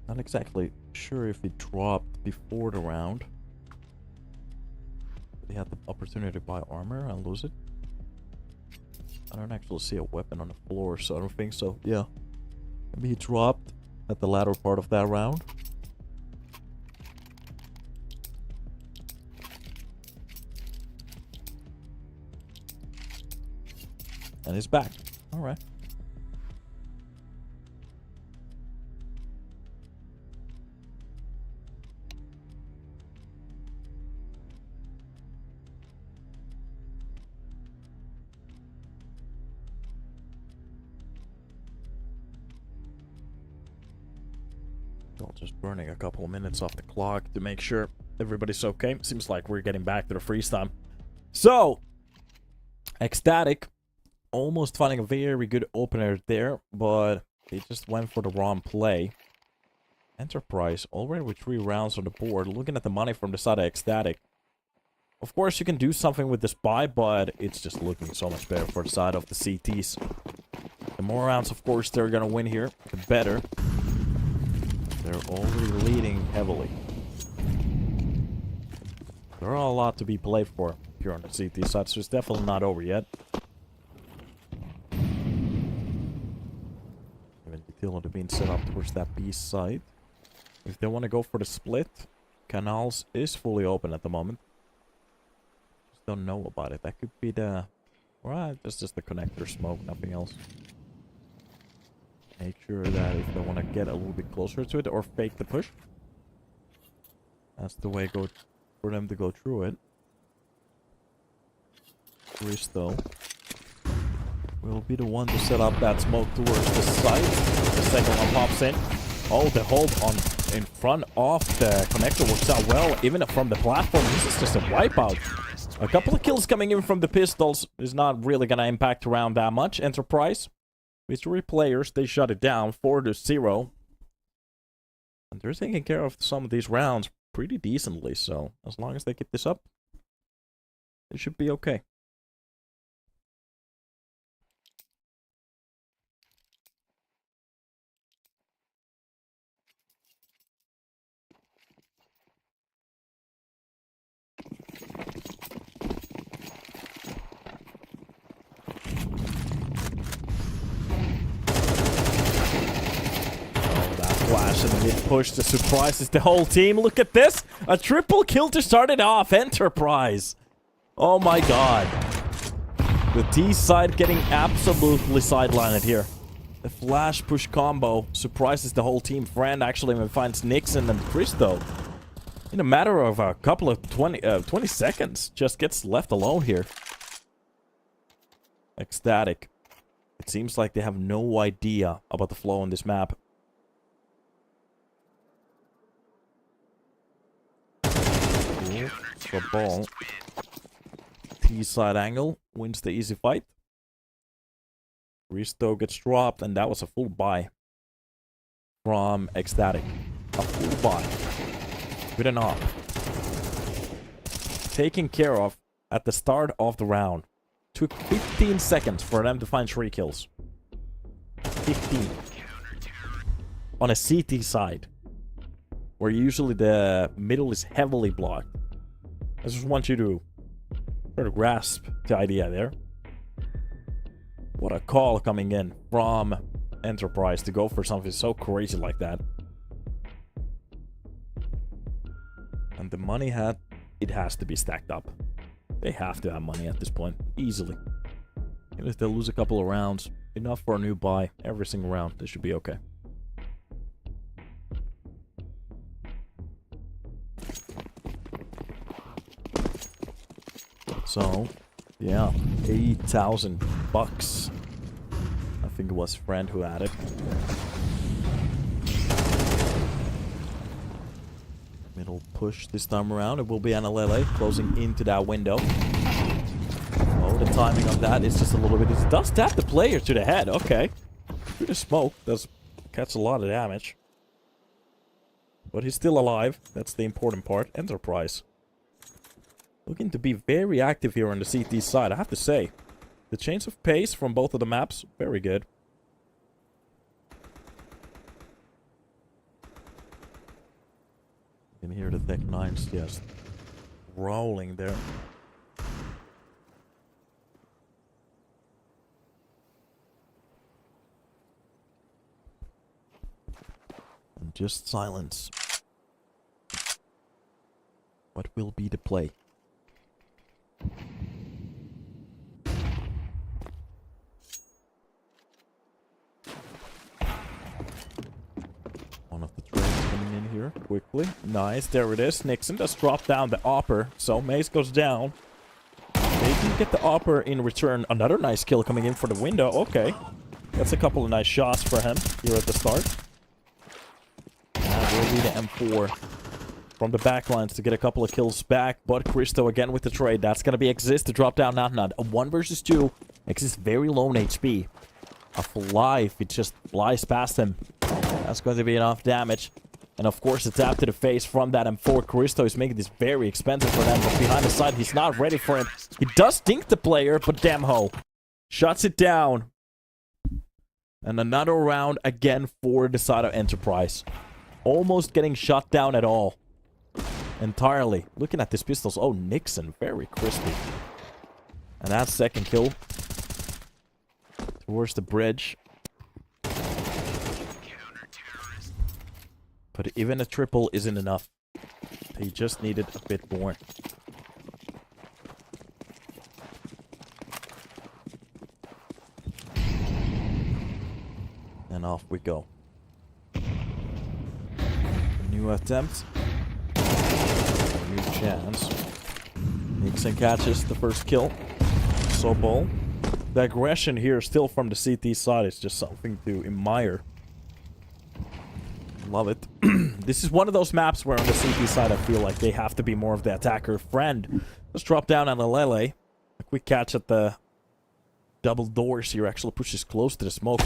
Not exactly sure if he dropped before the round. He had the opportunity to buy armor and lose it. I don't actually see a weapon on the floor, so I don't think so. Yeah. Maybe he dropped at the latter part of that round. And he's back. Alright. So just burning a couple of minutes off the clock to make sure everybody's okay. Seems like we're getting back to the freeze time. So, ECSTATIC almost finding a very good opener there, but they just went for the wrong play. Enterprise already with 3 rounds on the board. Looking at the money from the side of ECSTATIC. Of course, you can do something with this buy, but it's just looking so much better for the side of the CTs. The more rounds, of course, they're gonna win here, the better. They're already leading heavily. There are a lot to be played for here on the CT side, so it's definitely not over yet. Utility being set up towards that B side. If they want to go for the split, Canals is fully open at the moment. Just don't know about it. That could be the... Right, that's just the connector smoke, nothing else. Make sure that if they want to get a little bit closer to it or fake the push, that's the way for them to go through it. Christo will be the one to set up that smoke towards the side. The second one pops in. Oh, the hold on in front of the connector works out well. Even from the platform, this is just a wipeout. A couple of kills coming in from the pistols is not really gonna impact around that much. Enterprise, with 3 players, they shut it down 4-0. And they're taking care of some of these rounds pretty decently, so as long as they keep this up, it should be okay. Flash and the mid push that surprises the whole team. Look at this! A triple kill to start it off. Enterprise! Oh my god. The T side getting absolutely sidelined here. The flash push combo surprises the whole team. Friend actually finds Nixon and Christo. In a matter of a couple of 20 seconds, just gets left alone here. ECSTATIC. It seems like they have no idea about the flow on this map. The ball. T-side angle wins the easy fight. Risto gets dropped, and that was a full buy from ECSTATIC. A full buy. Good enough. Taken care of at the start of the round. Took 15 seconds for them to find 3 kills. 15. On a CT side, where usually the middle is heavily blocked. I just want you to try to grasp the idea there. What a call coming in from Enterprise to go for something so crazy like that. And the money it has to be stacked up. They have to have money at this point, easily. Even if they lose a couple of rounds, enough for a new buy every single round, they should be okay. So, yeah, 8,000 bucks. I think it was Friend who had it. Middle push this time around. It will be Analele closing into that window. Oh, the timing on that is just a little bit. It does tap the player to the head. Okay. Through the smoke. Does catch a lot of damage. But he's still alive. That's the important part. Enterprise. Looking to be very active here on the CT side, I have to say. The change of pace from both of the maps, very good. You can hear the Tech 9s just rolling there. And just silence. What will be the play? One of the trains coming in here quickly. Nice, there it is. Nixon does drop down the Opper, so Mace goes down. They can get the Opper in return. Another nice kill coming in for the window. Okay. That's a couple of nice shots for him here at the start. That will be the M4 from the backlines to get a couple of kills back. But Christo again with the trade. That's going to be Exist to drop down Not. A 1 versus 2. Exist very low in HP. A fly, if it just flies past him, that's going to be enough damage. And of course, the tap to the face from that M4. Christo is making this very expensive for them. But behind the side, he's not ready for him. He does dink the player, but damn ho. Shuts it down. And another round again for the side of Enterprise. Almost getting shut down at all. Entirely. Looking at these pistols. Oh, Nixon. Very crispy. And that second kill. Towards the bridge. But even a triple isn't enough. They just needed a bit more. And off we go. New attempt. New chance. Nixon catches the first kill. So ball. The aggression here still from the CT side is just something to admire. Love it. This is one of those maps where on the CT side I feel like they have to be more of the attacker friend. Let's drop down on the Lele. A quick catch at the double doors here. Actually pushes close to the smoke.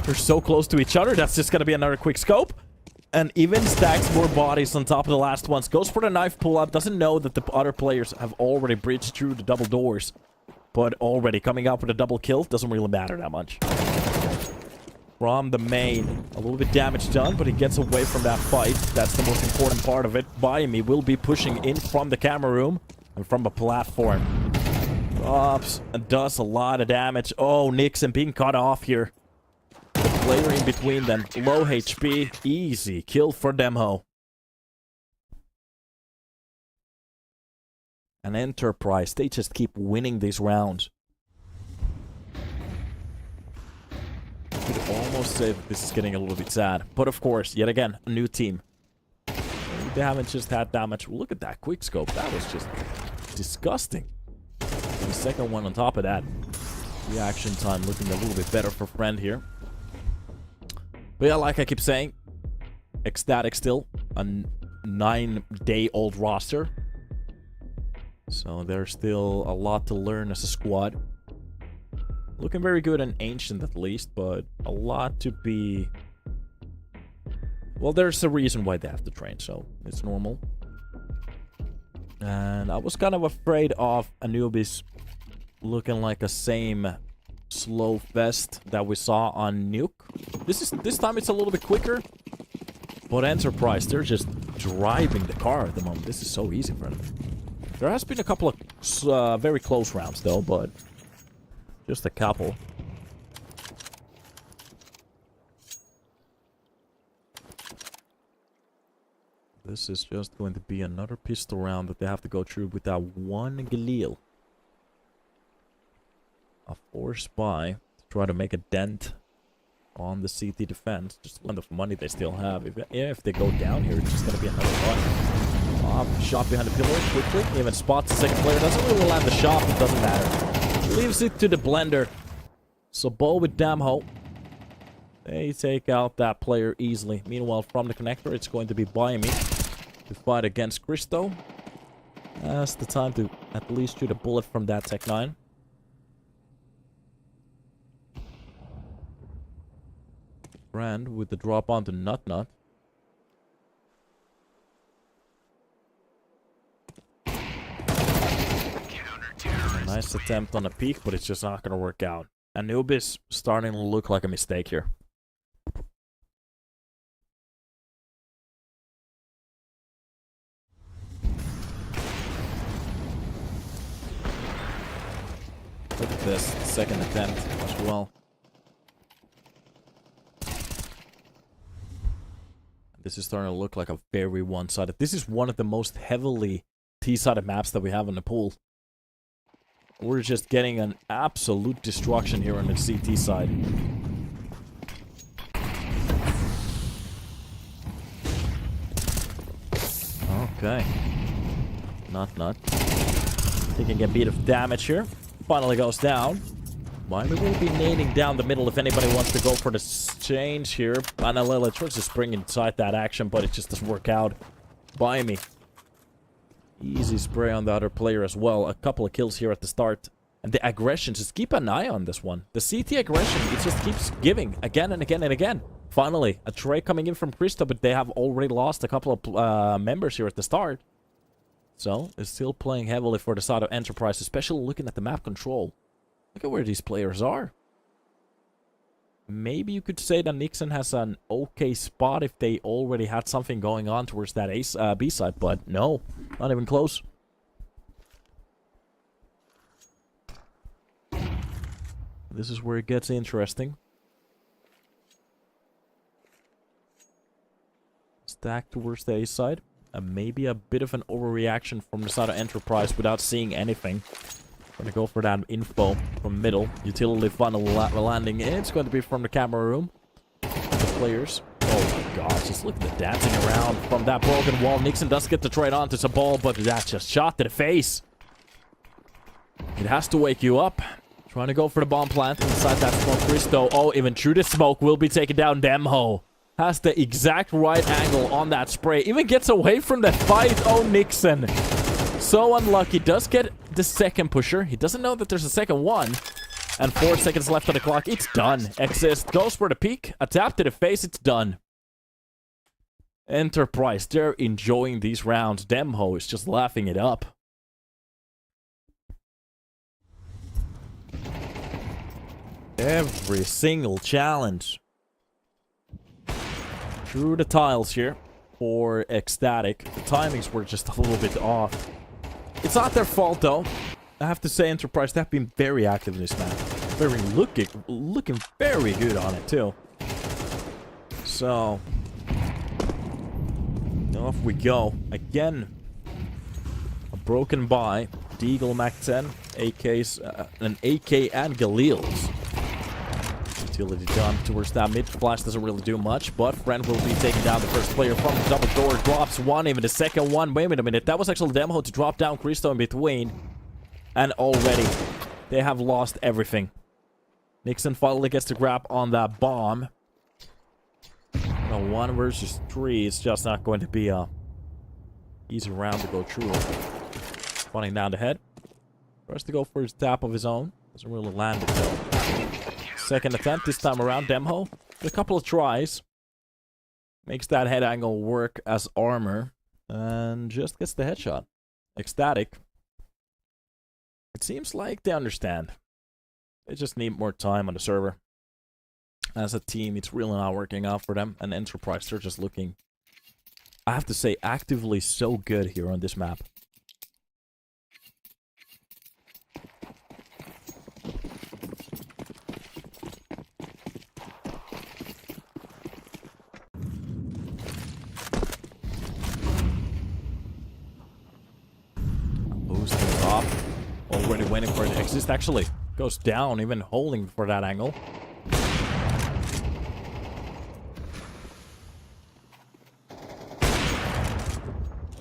They're so close to each other. That's just going to be another quick scope. And even stacks more bodies on top of the last ones. Goes for the knife pull-up. Doesn't know that the other players have already breached through the double doors. But already coming out with a double kill doesn't really matter that much. From the main, a little bit damage done, but he gets away from that fight. That's the most important part of it. Bayemi will be pushing in from the camera room and from a platform. Drops and does a lot of damage. Oh, Nixon being cut off here. The player in between them, low HP, easy kill for Demho. And Enterprise, they just keep winning these rounds. I could almost say that this is getting a little bit sad. But of course, yet again, a new team. They haven't just had that much. Look at that quick scope. That was just disgusting. The second one on top of that. Reaction time looking a little bit better for Friend here. But yeah, like I keep saying, ECSTATIC still a 9-day-old roster. So there's still a lot to learn as a squad. Looking very good and ancient at least, but a lot to be... Well, there's a reason why they have to train, so it's normal. And I was kind of afraid of Anubis looking like a same slow fest that we saw on Nuke. This time it's a little bit quicker. But Enterprise, they're just driving the car at the moment. This is so easy for them. There has been a couple of very close rounds though, but just a couple. This is just going to be another pistol round that they have to go through with that one Galil. A force buy to try to make a dent on the CT defense. Just the money they still have. If they go down here, it's just going to be another one. Shot behind the pillar quickly. Even spots the second player. Doesn't really land the shot, it doesn't matter. Leaves it to the blender. So Bo with Damho. They take out that player easily. Meanwhile, from the connector, it's going to be Bayemi to fight against Christo. That's the time to at least shoot a bullet from that Tech 9. Brand with the drop onto Nut Nut. A nice attempt on a peek, but it's just not going to work out. Anubis starting to look like a mistake here. Look at this second attempt as well. This is starting to look like a very one-sided. This is one of the most heavily T-sided maps that we have in the pool. We're just getting an absolute destruction here on the CT side. Okay. Not. Taking a bit of damage here. Finally goes down. Miami will be nading down the middle if anybody wants to go for the change here. Analela tries to spring inside that action, but it just doesn't work out. Miami. Easy spray on the other player as well. A couple of kills here at the start. And the aggression, just keep an eye on this one. The CT aggression, it just keeps giving again and again and again. Finally, a tray coming in from Krista, but they have already lost a couple of members here at the start. So, it's still playing heavily for the side of Enterprise, especially looking at the map control. Look at where these players are. Maybe you could say that Nixon has an okay spot if they already had something going on towards that B side, but no, not even close. This is where it gets interesting. Stack towards the A side. And maybe a bit of an overreaction from the side of Enterprise without seeing anything. Gonna go for that info from middle. Utility funnel landing in. It's going to be from the camera room. The players. Oh my gosh, just look at the dancing around from that broken wall. Nixon does get the trade onto the ball, but that's just shot to the face. It has to wake you up. Trying to go for the bomb plant inside that smoke. Christo. Oh, even through the smoke will be taken down. Demho has the exact right angle on that spray. Even gets away from the fight. Oh, Nixon. So unlucky. Does get the second pusher. He doesn't know that there's a second one. And 4 seconds left on the clock. It's done. Exist goes for the peak. A tap to the face. It's done. Enterprise. They're enjoying these rounds. Demho is just laughing it up. Every single challenge. Through the tiles here for ECSTATIC. The timings were just a little bit off. It's not their fault though. I have to say, Enterprise, they've been very active in this match. Very looking very good on it too. So off we go. Again, a broken buy. Deagle Mac 10, AKs, an AK and Galil's. Utility done towards that mid. Flash doesn't really do much, but Friend will be taking down the first player from the double door. Drops one, even the second one. Wait a minute, that was actually Demho to drop down Christo in between. And already, they have lost everything. Nixon finally gets the grab on that bomb. No, 1 versus 3 is just not going to be a easy round to go through. Running down the head. First to go for his tap of his own. Doesn't really land it though. Second attempt this time around. Demho. A couple of tries. Makes that head angle work as armor. And just gets the headshot. ECSTATIC. It seems like they understand. They just need more time on the server. As a team, it's really not working out for them. And Enterprise, they're just looking, I have to say, actively so good here on this map. Boosting off. Already waiting for an exist. Actually goes down, even holding for that angle.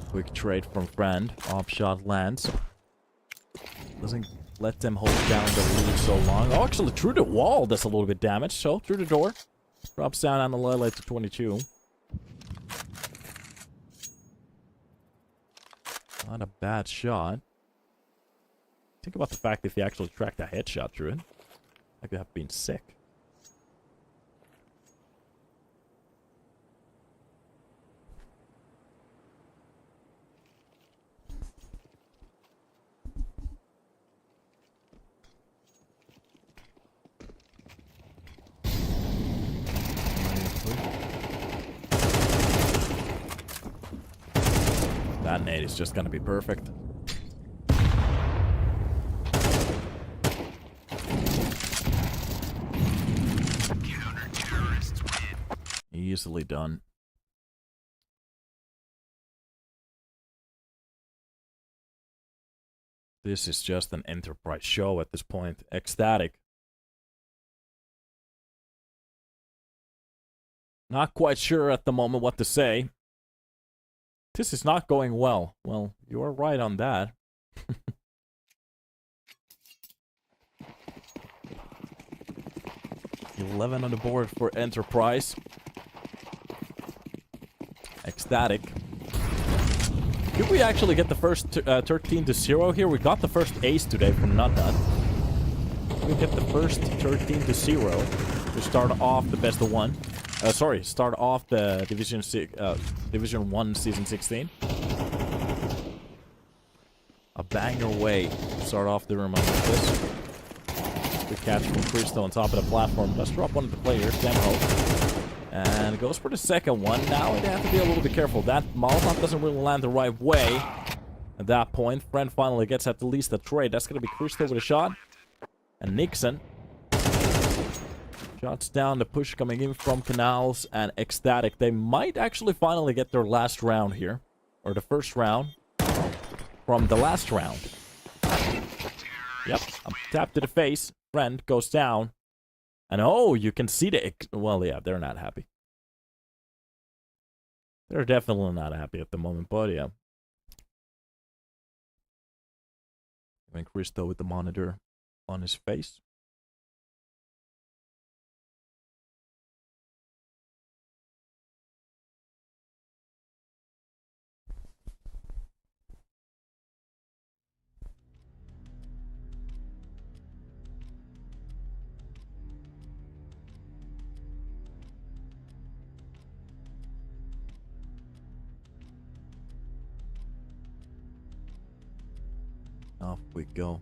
Quick trade from Friend. Off shot lands. Doesn't let them hold down the lead so long. Oh, actually through the wall does a little bit damage. So through the door. Drops down on the Lele to 22. Not a bad shot. Think about the fact if he actually tracked a headshot through it. That could have been sick. That nade is just gonna be perfect. Easily done. This is just an Enterprise show at this point. ECSTATIC. Not quite sure at the moment what to say. This is not going well. Well, you're right on that. 11 on the board for Enterprise. ECSTATIC. Could we actually get the first 13-0 here? We got the first ace today from Nutnut. We get the first 13-0 to start off the best of one. Sorry, start off the Division 1 Season 16. A banger way to start off the room like this. Good catch from Christo on top of the platform. Let's drop one of the players, Demho. And goes for the second one. Now they have to be a little bit careful. That Molotov doesn't really land the right way. At that point, Friend finally gets at least a trade. That's going to be Christo with a shot. And Nixon. Shots down, the push coming in from Canals and ECSTATIC. They might actually finally get their last round here. Or the first round from the last round. Yep, a tap to the face. Friend goes down. And oh, you can see the... Well, yeah, they're not happy. They're definitely not happy at the moment, but yeah. And Christo with the monitor on his face. Off we go.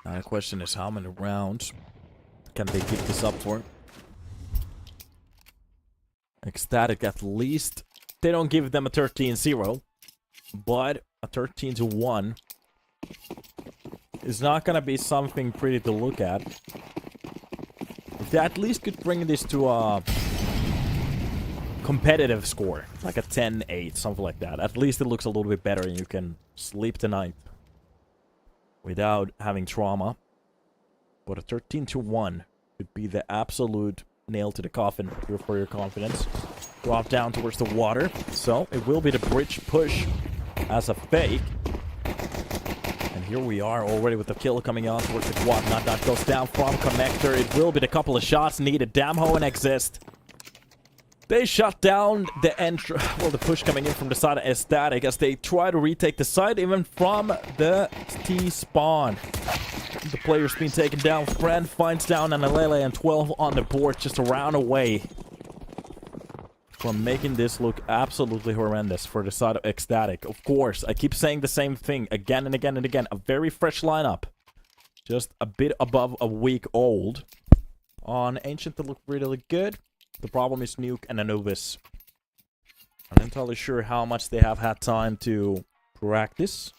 Now the question is, how many rounds can they keep this up for? ECSTATIC, at least they don't give them a 13-0, but a 13-1 is not gonna be something pretty to look at. If they at least could bring this to a competitive score, like a 10-8, something like that, at least it looks a little bit better and you can sleep tonight without having trauma. But a 13-1 could be the absolute nail to the coffin here for your confidence. Drop down towards the water. So it will be the bridge push as a fake. And here we are already with the kill coming on towards the quad. Not goes down from connector. It will be the couple of shots needed. Damho and Exist. They shut down the the push coming in from the side of ECSTATIC as they try to retake the side even from the T-spawn. The player's being taken down. Friend finds down Analele and 12 on the board, just a round away from making this look absolutely horrendous for the side of ECSTATIC. Of course, I keep saying the same thing again and again and again. A very fresh lineup. Just a bit above a week old. On Ancient, they look really good. The problem is Nuke and Anubis. I'm not entirely sure how much they have had time to practice.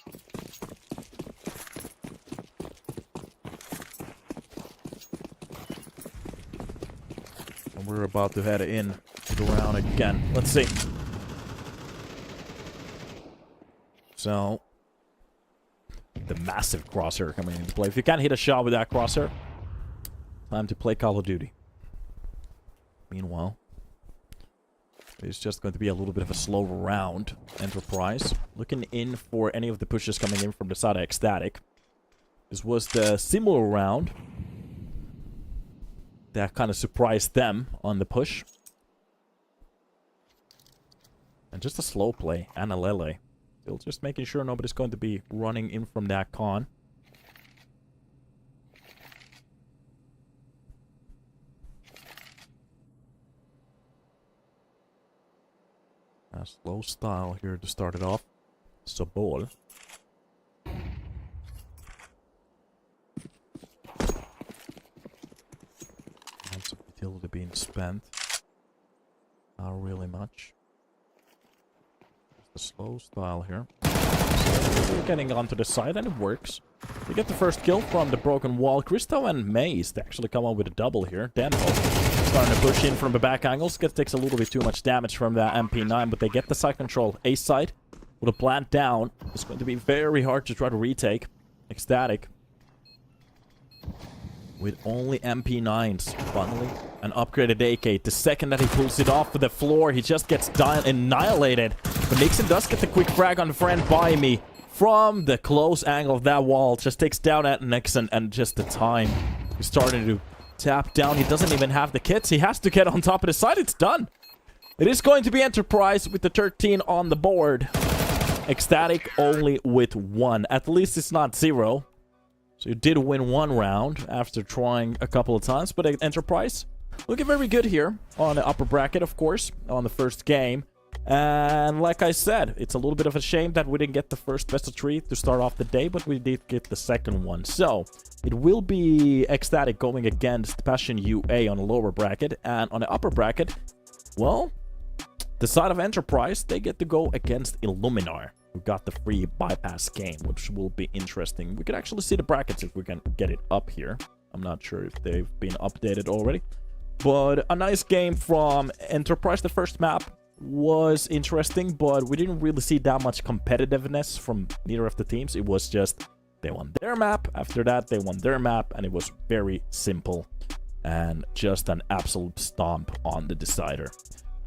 And we're about to head in to the round again. Let's see. So, the massive crosshair coming into play. If you can't hit a shot with that crosshair, time to play Call of Duty. Meanwhile, it's just going to be a little bit of a slower round. Enterprise looking in for any of the pushes coming in from the side of ECSTATIC. This was the similar round that kind of surprised them on the push. And just a slow play. Analele. Still just making sure nobody's going to be running in from that con. A slow style here to start it off. Sobol. Lots of utility being spent. Not really much. Just a slow style here. So we're getting onto the side and it works. We get the first kill from the broken wall. Christo and Maze to actually come up with a double here. Denho starting to push in from the back angles. Takes a little bit too much damage from that MP9, but they get the side control. A side with a plant down. It's going to be very hard to try to retake. ECSTATIC with only MP9s. Finally, an upgraded AK. The second that he pulls it off of the floor, he just gets annihilated. But Nixon does get the quick frag on the friend by me. From the close angle of that wall, just takes down at Nixon, and just the time he's starting to tap down. He doesn't even have the kits. He has to get on top of the side. It's done. It is going to be Enterprise with the 13 on the board. ECSTATIC only with 1. At least it's not 0. So you did win 1 round after trying a couple of times. But Enterprise looking very good here on the upper bracket, of course, on the first game. And like I said, it's a little bit of a shame that we didn't get the first best of 3 to start off the day, but we did get the second one. So it will be ECSTATIC going against Passion UA on the lower bracket, and on the upper bracket, well, the side of Enterprise, they get to go against Illuminar, who got the free bypass game, which will be interesting. We could actually see the brackets if we can get it up here. I'm not sure if they've been updated already, but a nice game from Enterprise. The first map was interesting, but we didn't really see that much competitiveness from neither of the teams. It was just they won their map, after that they won their map, and it was very simple and just an absolute stomp on the decider.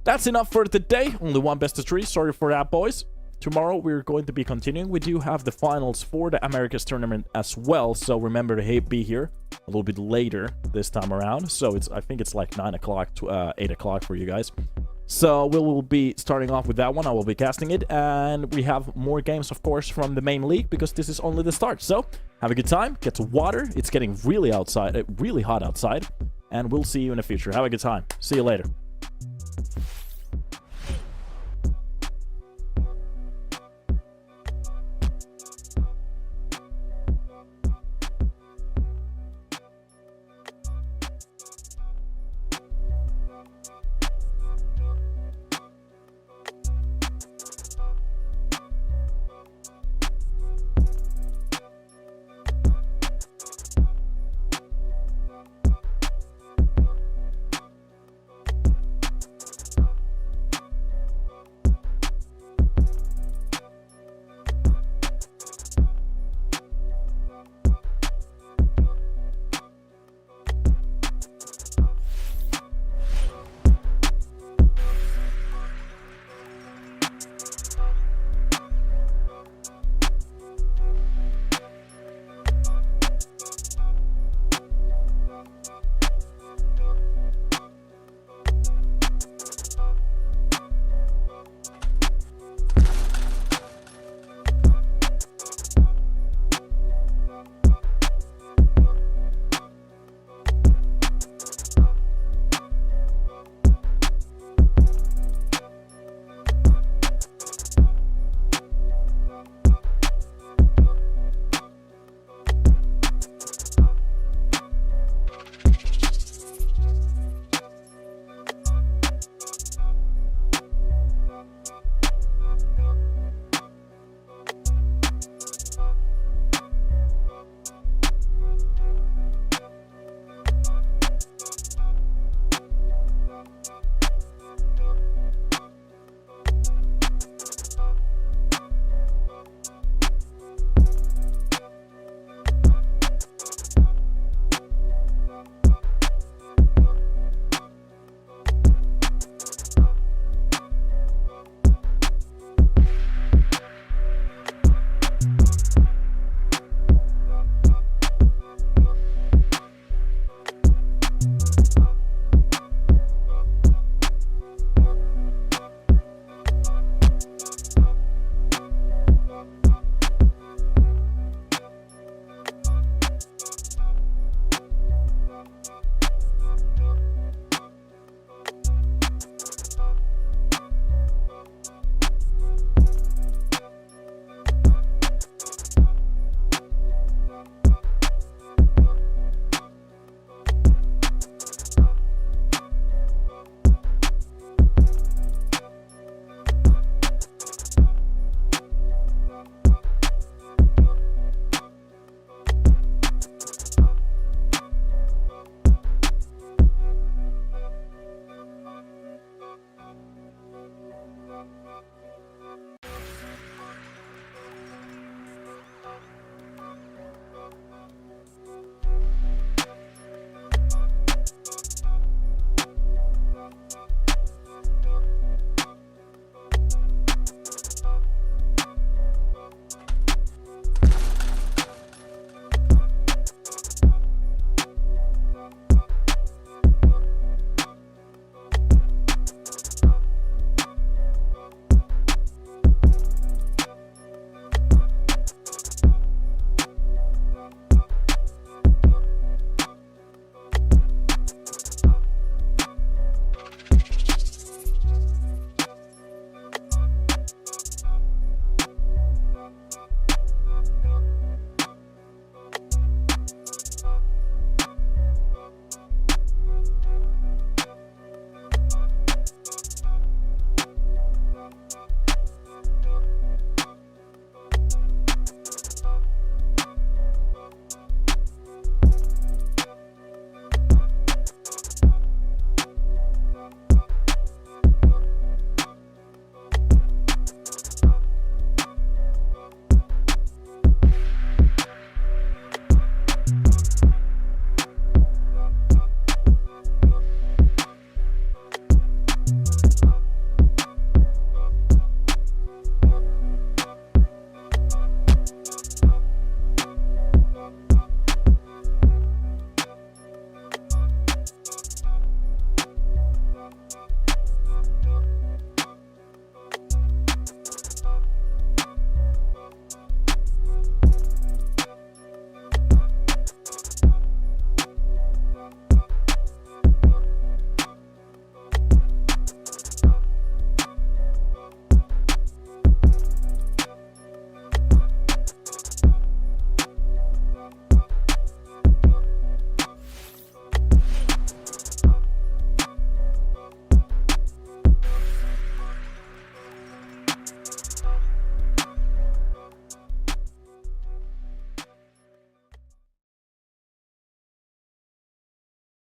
That's enough for today. Only one best of 3. Sorry for that, boys. tomorrow we're going to be continuing. We do have the finals for the Americas tournament as well, so remember to be here a little bit later this time around. So I think it's like 9 o'clock to 8 o'clock for you guys. So we will be starting off with that one. I will be casting it, and we have more games, of course, from the main league, because this is only the start. So have a good time, get to water. It's getting really hot outside, and we'll see you in the future. Have a good time. See you later.